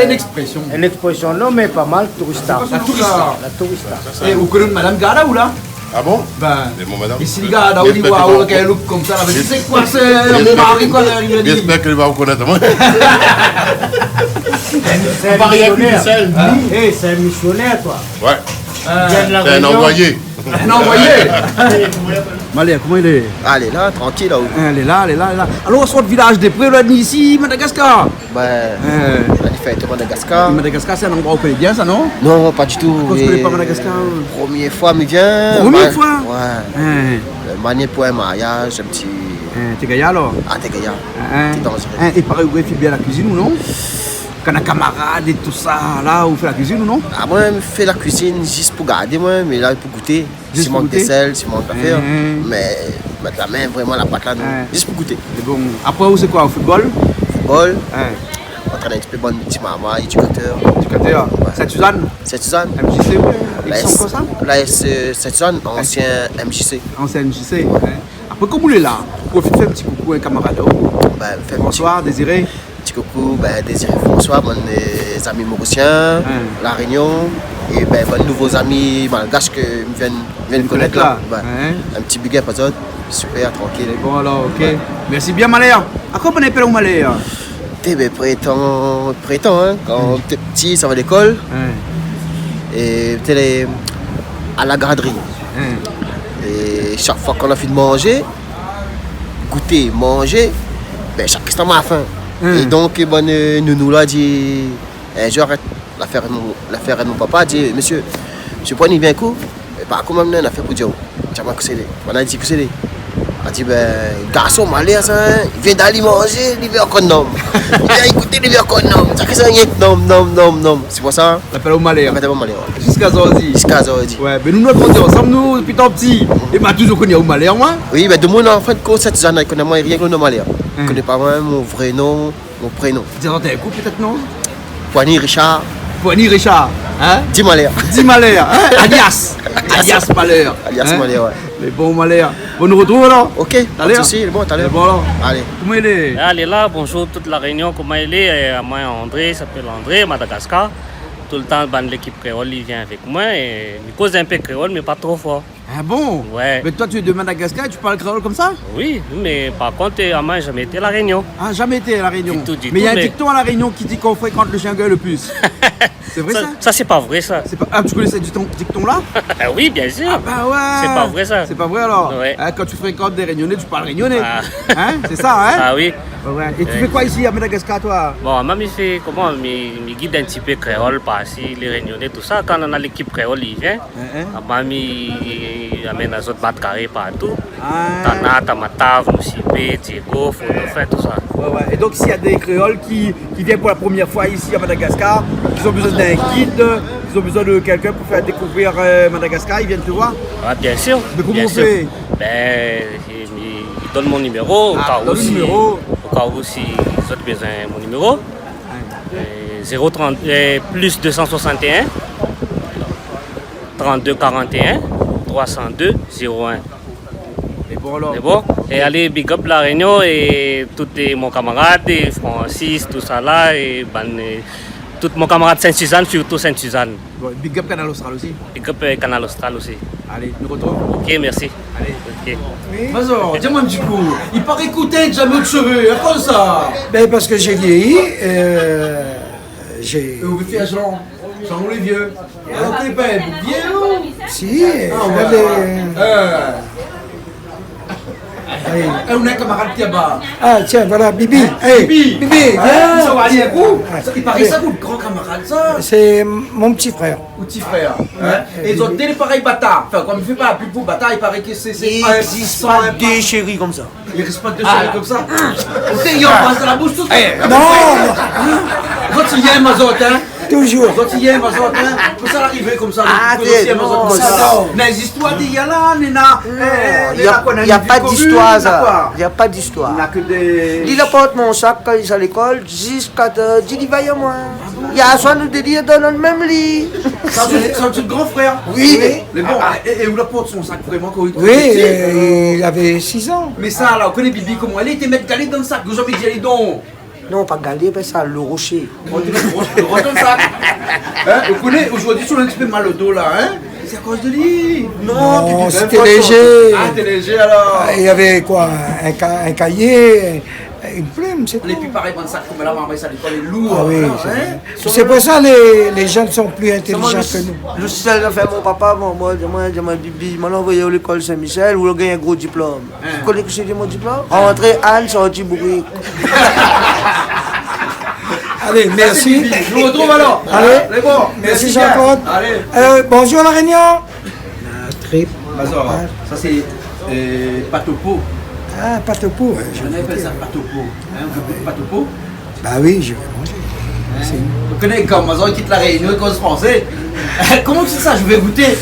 Speaker 3: une expression.
Speaker 4: Une expression, non, mais pas mal, tourista.
Speaker 3: La tourista.
Speaker 4: La tourista.
Speaker 3: Et vous connaissez Madame Gada ou là?
Speaker 12: Ah bon?
Speaker 3: Ben,
Speaker 12: C'est bon, madame.
Speaker 3: ici, les gars, là, on dit, waouh, quel look comme ça, là. Mais tu sais quoi, c'est mon mari, quoi, il me dit.
Speaker 12: J'espère qu'elle va vous connaître, moi.
Speaker 4: C'est un missionnaire. Eh, c'est un missionnaire, toi.
Speaker 12: Ouais.
Speaker 4: Il vient de la
Speaker 12: C'est un
Speaker 4: Réunion.
Speaker 12: envoyé.
Speaker 3: Un envoyé. Maléa, comment il est?
Speaker 5: Ah, elle est là, tranquille là-haut.
Speaker 3: Elle est là, elle est là, elle est là. Alors, on sort du village des Prés, on est ici, Madagascar.
Speaker 5: Ben, on a fait de Madagascar.
Speaker 3: Madagascar, c'est un endroit où on connaît bien, ça, non?
Speaker 5: Non, pas du tout.
Speaker 3: Pourquoi tu connais pas Madagascar?
Speaker 5: Première fois, mais viens.
Speaker 3: Première fois?
Speaker 5: Ouais. Manier pour un mariage, un petit.
Speaker 3: T'es gaillard, alors?
Speaker 5: Ah, t'es gaillard.
Speaker 3: T'es
Speaker 5: dangereux.
Speaker 3: Et pareil, vous faites bien la cuisine ou non? Quand on a camarades et tout ça, là, vous faites la cuisine ou non?
Speaker 5: Ah, moi, je fais la cuisine juste pour garder, moi, mais là, pour goûter.
Speaker 3: Juste
Speaker 5: S'il
Speaker 3: pour
Speaker 5: manque de
Speaker 3: goûter?
Speaker 5: sel, s'il manque d'affaires. Mais mettre la main, vraiment, la pâte là, non. Juste pour goûter.
Speaker 3: C'est bon. Après, vous, c'est quoi? Au football?
Speaker 5: Football. On train d'expliquer bon petit maman, éducateur.
Speaker 3: Éducateur. Saint-Suzanne?
Speaker 5: Saint-Suzanne.
Speaker 3: MJC, ouais. Ils sont comme ça?
Speaker 5: Là, c'est Saint-Suzanne, ancien MJC.
Speaker 3: Ancien MJC, ouais. Après, comme vous l'êtes là, profitez de faire un petit coucou à un camarade.
Speaker 5: Ben,
Speaker 3: Bonsoir, Désiré.
Speaker 5: Petit coucou, ben, Désiré François, mon amis mauriciens, La Réunion, et ben, mes nouveaux amis malgaches que viennent connaître là. Ben, un petit big up à eux, super, tranquille.
Speaker 3: Bon alors, ok. Merci bien, Maléa. À quoi on appelle au Maléa?
Speaker 5: T'es ben, prétend, hein, quand t'es petit, ça va à l'école, et t'es à la garderie. Et chaque fois qu'on a fini de manger, goûter, manger, ben, chaque instant m'a faim. Et donc, bon, nous là dit, je arrête l'affaire de mon papa, dit, monsieur, je prends bien un coup, et par contre, on a fait pour dire, j'ai pas couché. On a dit couché. On a dit, ben, garçon, malais, ça, il vient d'aller manger, il vient encore non. Il vient écouter, il vient encore non. Ça fait ça, non. C'est pour ça.
Speaker 3: L'appel au Malais.
Speaker 5: L'appel au Malais, ouais.
Speaker 3: Jusqu'à aujourd'hui.
Speaker 5: Jusqu'à aujourd'hui.
Speaker 3: Ouais, mais nous grandis ensemble, nous, depuis tant petit. Et m'a toujours connu au Malais, moi.
Speaker 5: Oui, mais de mon enfant, cette zone, il connaît moi rien que le nom Malais. Je ne connais pas moi mon vrai nom, mon prénom.
Speaker 3: Tu as un coup, peut-être, non?
Speaker 5: Poigny Richard.
Speaker 3: Poigny Richard, hein?
Speaker 5: Dis Malais.
Speaker 3: Dis Malais, hein? Alias. Alias Malais.
Speaker 5: Alias Malais, ouais.
Speaker 3: Les bons Malais. Bon, nous retrouvons alors.
Speaker 5: Ok, pas de soucis, bon, t'as l'air.
Speaker 3: Bon alors.
Speaker 5: Allez.
Speaker 3: Comment il est?
Speaker 16: Elle est là, bonjour toute la Réunion, comment elle est? Moi André, s'appelle André, Madagascar. tout le temps, l'équipe créole, il vient avec moi et il cause un peu créole, mais pas trop fort.
Speaker 3: Ah bon?
Speaker 16: Ouais.
Speaker 3: Mais toi, tu es de Madagascar et tu parles créole comme ça?
Speaker 16: Oui, mais par contre, moi, j'ai jamais été à La Réunion.
Speaker 3: Ah, jamais été à La Réunion.
Speaker 16: Du tout,
Speaker 3: mais il y a un dicton à La Réunion qui dit qu'on fréquente le chien gueule le plus. C'est vrai ça?
Speaker 16: Ça, c'est pas vrai ça.
Speaker 3: Pas... Ah, tu connais ce dicton-là?
Speaker 16: Oui, bien sûr.
Speaker 3: Ah bah ouais.
Speaker 16: C'est pas vrai ça.
Speaker 3: C'est pas vrai alors?
Speaker 16: Ouais.
Speaker 3: Ah, quand tu fréquentes des Réunionnais, tu parles réunionnais.
Speaker 16: Ah.
Speaker 3: Hein? C'est ça, hein?
Speaker 16: Ah oui.
Speaker 3: Ouais. Et tu fais quoi ici à Madagascar, toi?
Speaker 16: Bon, moi, je fais comment? Je guide un petit peu créole par ici, les Réunionnais, tout ça. Quand on a l'équipe créole, il vient. Moi, je amène les autres battes carrées partout. Tana, Tamata, Moussibé, Diego, Fondofin, tout ça.
Speaker 3: Ouais. Et donc, s'il y a des créoles qui viennent pour la première fois ici à Madagascar, ils ont besoin d'un guide, ils ont besoin de quelqu'un pour faire découvrir Madagascar, ils viennent te voir?
Speaker 16: Ah, bien sûr.
Speaker 3: Mais comment on fait?
Speaker 16: Ben, il donne mon numéro, au cas où si ils ont besoin de mon numéro. 030 plus 261 32 41 302 01.
Speaker 3: Et bon alors?
Speaker 16: C'est bon? Et allez, big up La Réunion et tous mon camarade, et Francis, tout ça là, et tous mon camarade Sainte-Suzanne, surtout Sainte-Suzanne.
Speaker 3: Bon, big up Canal Austral aussi?
Speaker 16: Big up Canal Austral aussi.
Speaker 3: Allez, nous retrouvons.
Speaker 16: Ok, merci.
Speaker 3: Allez.
Speaker 16: Ok.
Speaker 3: Vas-y, dis-moi un petit coup. Il paraît écouter jamais de cheveux, à quoi ça?
Speaker 17: Ben parce que j'ai vieilli.
Speaker 3: Vous faites Jean les vieux. Alors t'es pas vieux?
Speaker 17: Si,
Speaker 3: on a un camarade qui est bas.
Speaker 17: Ah tiens, voilà, Bibi. Hey, Bibi, viens.
Speaker 3: Ça va aller à coup. Il paraît ça vous le grand camarade ça?
Speaker 17: C'est mon petit frère.
Speaker 3: Mon petit frère. Et ils ont des pareils bâtards. Enfin, comme il fait pas plus pour bâtard, il paraît que c'est.
Speaker 15: Il n'existe pas des chéris comme ça.
Speaker 3: Il n'existe pas de chéris comme ça. Il embrasse dans la bouche tout.
Speaker 17: Non.
Speaker 3: Quand il y a un mazot, hein?
Speaker 17: Toujours.
Speaker 3: Quand il y a un mazot, hein? Peut ça arriver comme ça? Mais les histoires d'il y a là, Nina.
Speaker 15: Il n'y a pas d'histoire, ça. Il n'y a pas d'histoire.
Speaker 3: Il n'y a que des.
Speaker 15: Il apporte mon sac quand il est à l'école jusqu'à dire il va à moi. Il y a soin de dire dans le même lit.
Speaker 3: C'est un petit grand frère?
Speaker 15: Oui.
Speaker 3: Mais bon, et où il apporte son sac vraiment quand il
Speaker 17: Oui, il avait 6 ans.
Speaker 3: Mais ça, là, on connaît Bibi comment elle est, il mettre galé dans le sac. Vous avez dit, allez donc.
Speaker 15: Non, pas galé, mais ça, le rocher.
Speaker 3: On te met le rocher dans le sac. Vous connaissez, aujourd'hui, sur un petit peu mal au dos là, hein? C'est à cause de lui.
Speaker 17: Non, c'était léger.
Speaker 3: Ah, c'était léger alors.
Speaker 17: Il y avait quoi? Un cahier, une plume, c'est tout.
Speaker 3: Les plus pareils dans le sac, comme là, maman, ça est lourd.
Speaker 17: Ah oui, c'est pour ça les jeunes sont plus intelligents que nous.
Speaker 15: Je suis allé faire mon papa, moi, Bibi, m'a envoyé à l'école Saint-Michel où il a gagné un gros diplôme. Vous connaissez que c'est mon diplôme? Rentré, Anne, sorti bourrique.
Speaker 17: Allez, merci.
Speaker 3: Je vous retrouve alors.
Speaker 17: Allez,
Speaker 3: bon.
Speaker 17: Merci Jean-Claude.
Speaker 3: Allez.
Speaker 17: Bonjour La Réunion. Trip.
Speaker 3: Ça c'est patopo.
Speaker 17: Ah, patopo.
Speaker 3: On appelle ça patopo. Vous connaissez patopo?
Speaker 17: Bah oui, je vais manger.
Speaker 3: Vous connaissez quand Mazon quitte La Réunion et cause français. Comment tu sais ça? Je vais goûter.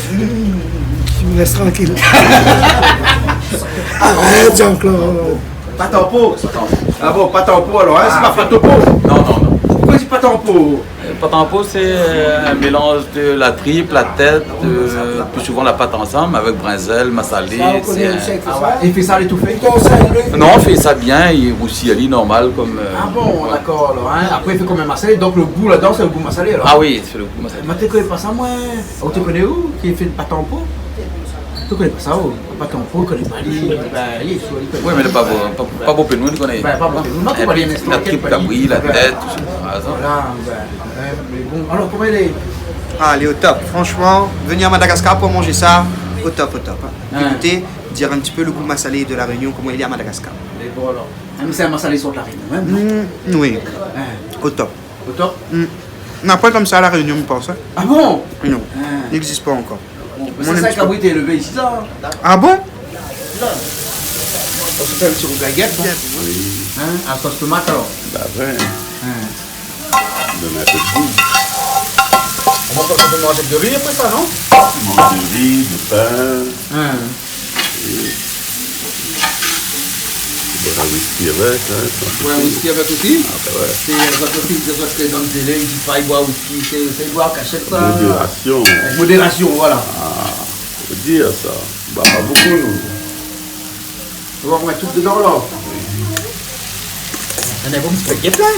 Speaker 17: Tu me laisses tranquille. Arrête Jean-Claude.
Speaker 3: Patampo. Ah bon, patampo alors, hein? C'est pas patopo? Non. Pourquoi c'est patampo?
Speaker 18: Patampo, c'est un mélange de la tripe, la tête, plus souvent la pâte ensemble avec brinzelle, massalé.
Speaker 3: Il fait ça à l'étouffé?
Speaker 18: Non, on fait ça bien, et aussi ali normal comme.
Speaker 3: Ah bon, d'accord alors, hein? Après il fait comme un massalé, donc le goût là-dedans c'est le goût massalé alors?
Speaker 18: Ah oui, c'est le goût massalé.
Speaker 3: Mais tu connais pas ça moi? Tu connais où qui fait le patampo? Tu connais pas ça où? Patampo, tu connais pas lui?
Speaker 18: Oui, mais pas beaucoup de nous, tu connais.
Speaker 3: Pas beaucoup de nous,
Speaker 18: la tripe cabri, la tête, tout ça.
Speaker 3: Voilà, mais bon, alors comment il est?
Speaker 19: Ah, elle est au top. Franchement, venir à Madagascar pour manger ça, au top. Écoutez, dire un petit peu le goût massalé de la Réunion, comment il est à Madagascar.
Speaker 3: Et bon alors, c'est un massalé sur la Réunion même?
Speaker 19: Oui, au top.
Speaker 3: Au top?
Speaker 19: On n'a pas comme ça à la Réunion, je pense.
Speaker 3: Ah bon?
Speaker 19: Non, il n'existe pas encore.
Speaker 3: C'est ça qui a été élevé ici, ça?
Speaker 19: Ah bon?
Speaker 3: On se fait un petit rougaguette, non? Oui. À sauce tomate alors?
Speaker 12: Bah ouais. Donne un peu de goût.
Speaker 3: On peut manger de riz après ça, non?
Speaker 12: On mange du riz, du pain. Tu bois un whisky avec, hein?
Speaker 3: Ouais, un whisky avec aussi?
Speaker 12: Ah bah ouais.
Speaker 3: C'est les autres filles, les autres qui dans le télé, ils disent pas, ils boivent whisky, c'est boire cachette ça.
Speaker 12: Modération.
Speaker 3: Modération, voilà.
Speaker 12: Ah, faut dire ça. Bah pas beaucoup, nous.
Speaker 3: On va remettre tout dedans là. On a bon spaghetti plein.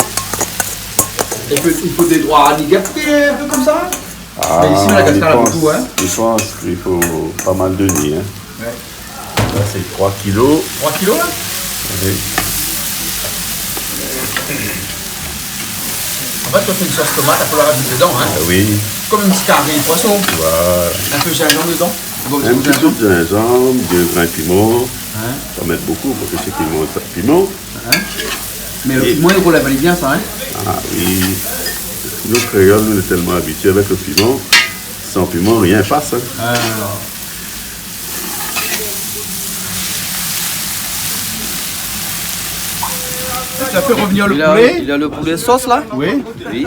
Speaker 3: Il faut des droits à liberté, un peu comme ça.
Speaker 20: Ah,
Speaker 3: mais ici, Madagascar, il y a beaucoup, hein.
Speaker 20: Je pense qu'il faut pas mal de nuits. Hein.
Speaker 3: Ouais.
Speaker 20: Là, c'est 3 kilos.
Speaker 3: 3 kilos, là?
Speaker 20: Oui.
Speaker 3: En fait, quand tu fais une sauce tomate, il faut la rajouter dedans, hein.
Speaker 20: Oui.
Speaker 3: Comme une petite carré poisson.
Speaker 20: Voilà.
Speaker 3: Un peu de gingembre dedans.
Speaker 20: Un petit peu de gingembre, de grains de piment. Hein? Ça met beaucoup parce que c'est piment.
Speaker 3: Hein? Mais le piment, il relève bien ça, hein?
Speaker 20: Ah oui. Nous, Créoles, nous sommes tellement habitués avec le piment. Sans piment, rien passe. Hein?
Speaker 3: Tu as fait revenir le poulet?
Speaker 18: Il y a le poulet sauce là?
Speaker 3: Oui.
Speaker 18: Oui.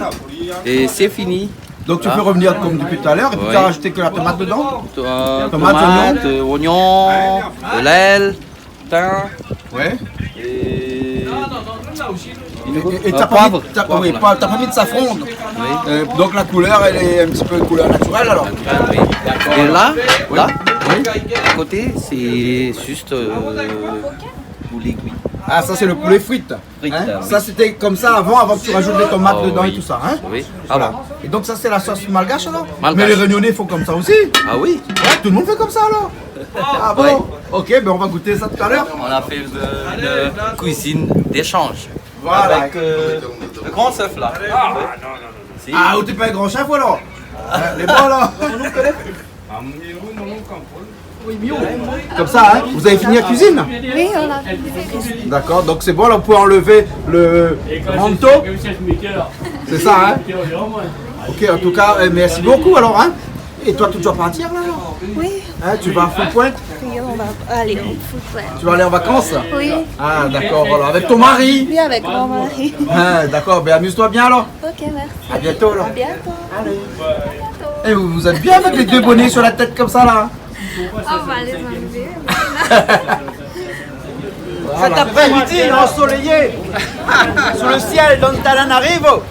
Speaker 18: Et c'est fini.
Speaker 3: Donc tu peux revenir comme depuis tout à l'heure et puis tu as rajouté que la tomate dedans?
Speaker 18: Tomate, oignon, de l'aile, thym.
Speaker 3: Ouais.
Speaker 18: Et
Speaker 3: t'as pas mis de safran. Donc la couleur, elle est un petit peu couleur naturelle alors.
Speaker 18: Et là, à côté, c'est juste poulet cuit.
Speaker 3: Ah, ça c'est le poulet frites. Hein?
Speaker 18: Oui.
Speaker 3: Ça c'était comme ça avant que tu rajoutes des tomates dedans et tout ça. Hein?
Speaker 18: Oui.
Speaker 3: Voilà. Et donc ça c'est la sauce malgache alors?
Speaker 18: Malgache.
Speaker 3: Mais les Réunionnais font comme ça aussi?
Speaker 18: Ah oui.
Speaker 3: Ouais, tout le monde fait comme ça alors? Ah bon?
Speaker 18: Ouais.
Speaker 3: Ok, ben on va goûter ça tout à l'heure.
Speaker 18: On a fait une cuisine d'échange.
Speaker 3: Voilà.
Speaker 18: Avec le grand chef là.
Speaker 3: Ah, ou t'es pas un grand chef alors? Les bons là? Oui, mieux. Comme ça, hein? Vous avez fini la cuisine?
Speaker 10: Oui, on a fini la cuisine.
Speaker 3: D'accord, donc c'est bon, là vous pouvez enlever le manteau. C'est ça, hein? Ok, en tout cas, merci beaucoup alors, hein? Et toi, tu dois partir là?
Speaker 10: Oui.
Speaker 3: Hein, tu vas à Full Point?
Speaker 10: Oui, on va aller au Full Point.
Speaker 3: Tu vas aller en vacances?
Speaker 10: Oui.
Speaker 3: Ah, d'accord, voilà. Avec ton mari?
Speaker 10: Oui, avec mon mari.
Speaker 3: Ah, d'accord, ben amuse-toi bien alors.
Speaker 10: Ok, merci.
Speaker 3: À bientôt là.
Speaker 10: À bientôt.
Speaker 3: Allez. Et vous êtes bien avec les deux bonnets sur la tête comme ça là?
Speaker 10: On va les enlever.
Speaker 3: Cet après-midi ensoleillé, sous le ciel d'Antananarivo,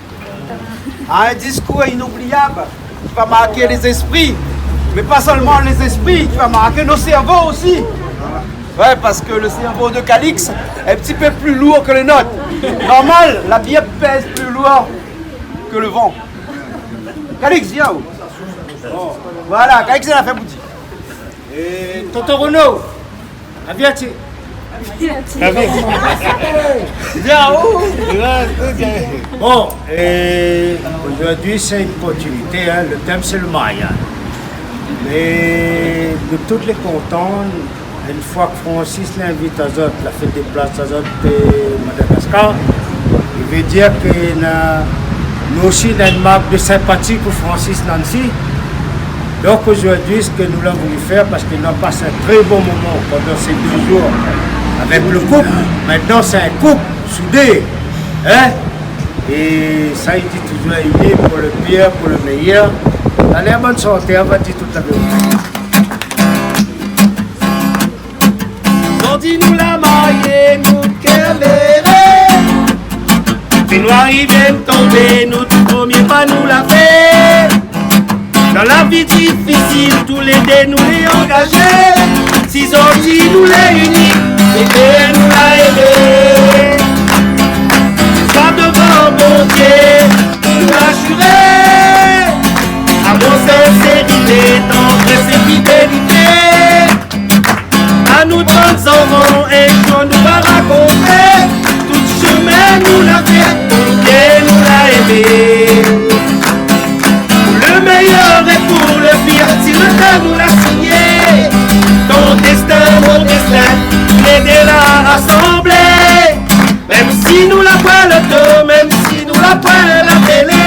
Speaker 3: a un discours inoubliable qui va marquer les esprits, mais pas seulement les esprits, qui va marquer nos cerveaux aussi. Ouais, parce que le cerveau de Calix est un petit peu plus lourd que le nôtre. Normal, la bière pèse plus lourd que le vent. Calix, viens où? Voilà, Calix, il a fait boutique. Et Tonton Renaud, viens-tu?
Speaker 4: Bon, et aujourd'hui c'est une continuité, hein. Le thème c'est le mariage. Mais de toutes les cantons, une fois que Francis l'invite à Zot, la fête des places à Zot de Madagascar, il veut dire que nous aussi avons une marque de sympathie pour Francis Nancy. Donc aujourd'hui, ce que nous avons voulu faire, parce qu'il a passé un très bon moment pendant ces 2 jours avec le couple, maintenant c'est un couple soudé. Hein? Et ça, il dit toujours aider pour le pire, pour le meilleur. Allez, bonne santé, on va dire toute la vérité.
Speaker 21: On dit nous la marier, nous qu'elle puis nous arrivons tomber, nous tout premier pas nous la faire. Dans la vie difficile, tous les deux nous les engager. Si on dit nous les unis, et que nous la aider. Soit devant mon Dieu, nous l'assurer. À mon sincérité, tendresse et fidélité. À nous 30 enfants, et qu'on nous va raconter. Tout chemin nous l'a fait, mon Dieu nous l'a aimé. Le meilleur et pour le pire, si le temps nous l'a signé. Ton destin, mon destin, l'aider à rassembler. Même si nous la voit le dos, même si nous la voit la télé.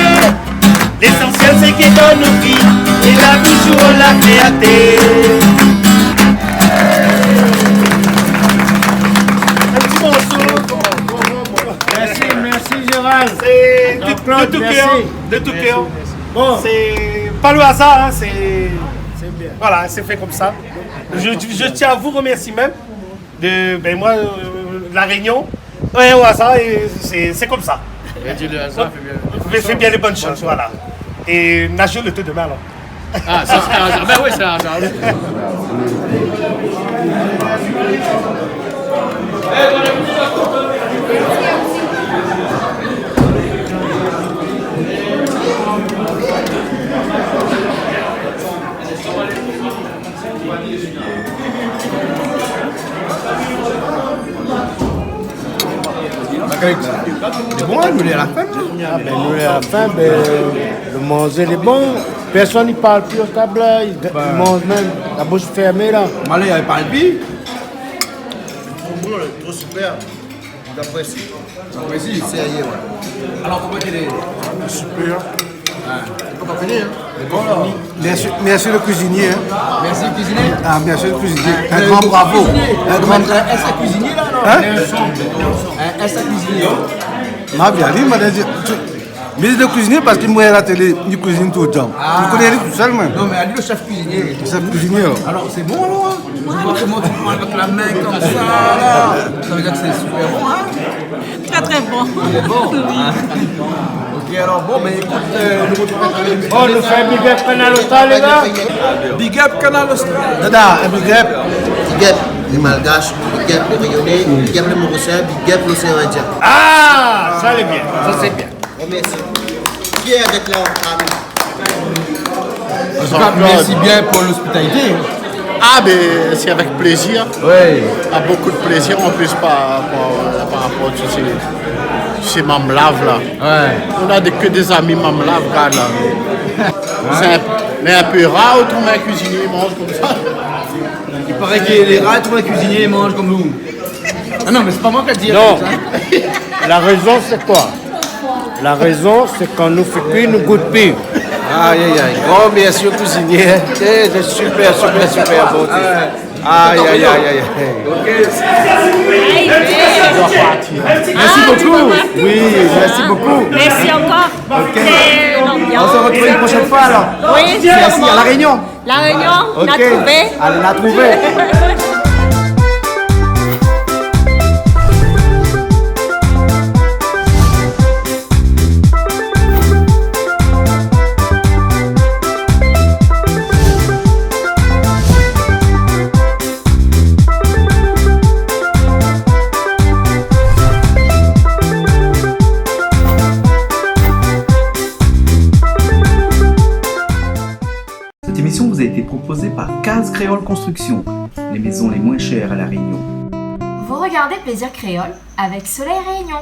Speaker 21: L'essentiel c'est qu'il donne nos vies, et la toujours la créaté. Un petit morceau.
Speaker 4: Merci Gérald.
Speaker 21: C'est de tout cœur, de tout cœur. Bon. C'est pas le hasard, hein, c'est bien. Voilà, c'est fait comme ça. Je tiens à vous remercier même de moi, la réunion. Ouais, au hasard, c'est comme ça. Fais bien les bonnes choses, voilà. Et nager le tout demain alors.
Speaker 22: Ah, ça c'est un hasard. Ben oui, c'est un hasard.
Speaker 21: C'est bon, nous, à la fin.
Speaker 4: Ah, ben, nous, à la fin, ben, le manger est bon. Personne ne parle plus au table, là. Ils mangent même la bouche fermée, là.
Speaker 21: Malais, il parle plus.
Speaker 5: Trop super. J'apprécie.
Speaker 21: J'apprécie.
Speaker 5: Sérieux, ouais.
Speaker 21: Alors, comment il est?
Speaker 5: Super.
Speaker 21: C'est pas fini, hein? C'est bon, là. Merci le cuisinier. Hein. Merci le cuisinier. Ah, merci le cuisinier. Un grand le bravo. Un grand bravo. Est-ce que cuisinier là, non? Hein? Est-ce que cuisinier? Ma bien, lui m'a dit. Mais c'est le cuisinier parce qu'il m'a à la télé, il cuisine tout le temps. Il connaît tout seul même. Non, mais elle dit le chef cuisinier. Le chef cuisinier. Alors, c'est bon alors? Je vois comment tu prends avec la main comme ça là. Ça veut dire que c'est super bon, hein?
Speaker 6: Très très bon.
Speaker 21: C'est bon. Ok, alors bon, mais écoute, nous retrouvons.
Speaker 4: Oh, nous faisons Big Up Canal Hostal, les gars.
Speaker 21: Big Up Canal Hostal. Dada, Big Up.
Speaker 5: Big Up les Malgaches, Big Up les Réunionnais, Big Up les Mauriciens, Big Up l'océan Indien.
Speaker 4: Ah, ça c'est bien, ça c'est bien.
Speaker 5: Merci. Fier d'être là en
Speaker 21: cas, merci bien pour l'hospitalité.
Speaker 9: Ah, mais c'est avec plaisir.
Speaker 21: Oui.
Speaker 9: A beaucoup de plaisir en plus par rapport à ces mamlaves là.
Speaker 21: Ouais.
Speaker 9: On a que des amis mamlaves, regarde là. C'est un peu rare, autrement un cuisinier mange comme ça.
Speaker 21: Il paraît que les rats, tous les cuisiniers mangent comme nous. Ah non, mais c'est pas moi qui le dis.
Speaker 4: Non. La raison c'est quoi? La raison c'est quand nous fait cuire, nous goûte plus.
Speaker 21: Aïe aïe aïe, grand merci au cuisinier. C'est super bon. Aïe aïe aïe. Ok. Merci beaucoup. Oui, merci beaucoup.
Speaker 7: Merci encore.
Speaker 21: Ok.
Speaker 7: C'est
Speaker 21: On se retrouve une prochaine fois alors.
Speaker 7: Oui,
Speaker 21: merci à La Réunion.
Speaker 7: La Réunion, on a
Speaker 21: Ok.
Speaker 7: trouvé.
Speaker 21: Allez, la trouver.
Speaker 3: Cette émission vous a été proposée par Case Créole Construction, les maisons les moins chères à La Réunion.
Speaker 1: Vous regardez Plaisir Créole avec Soleil Réunion.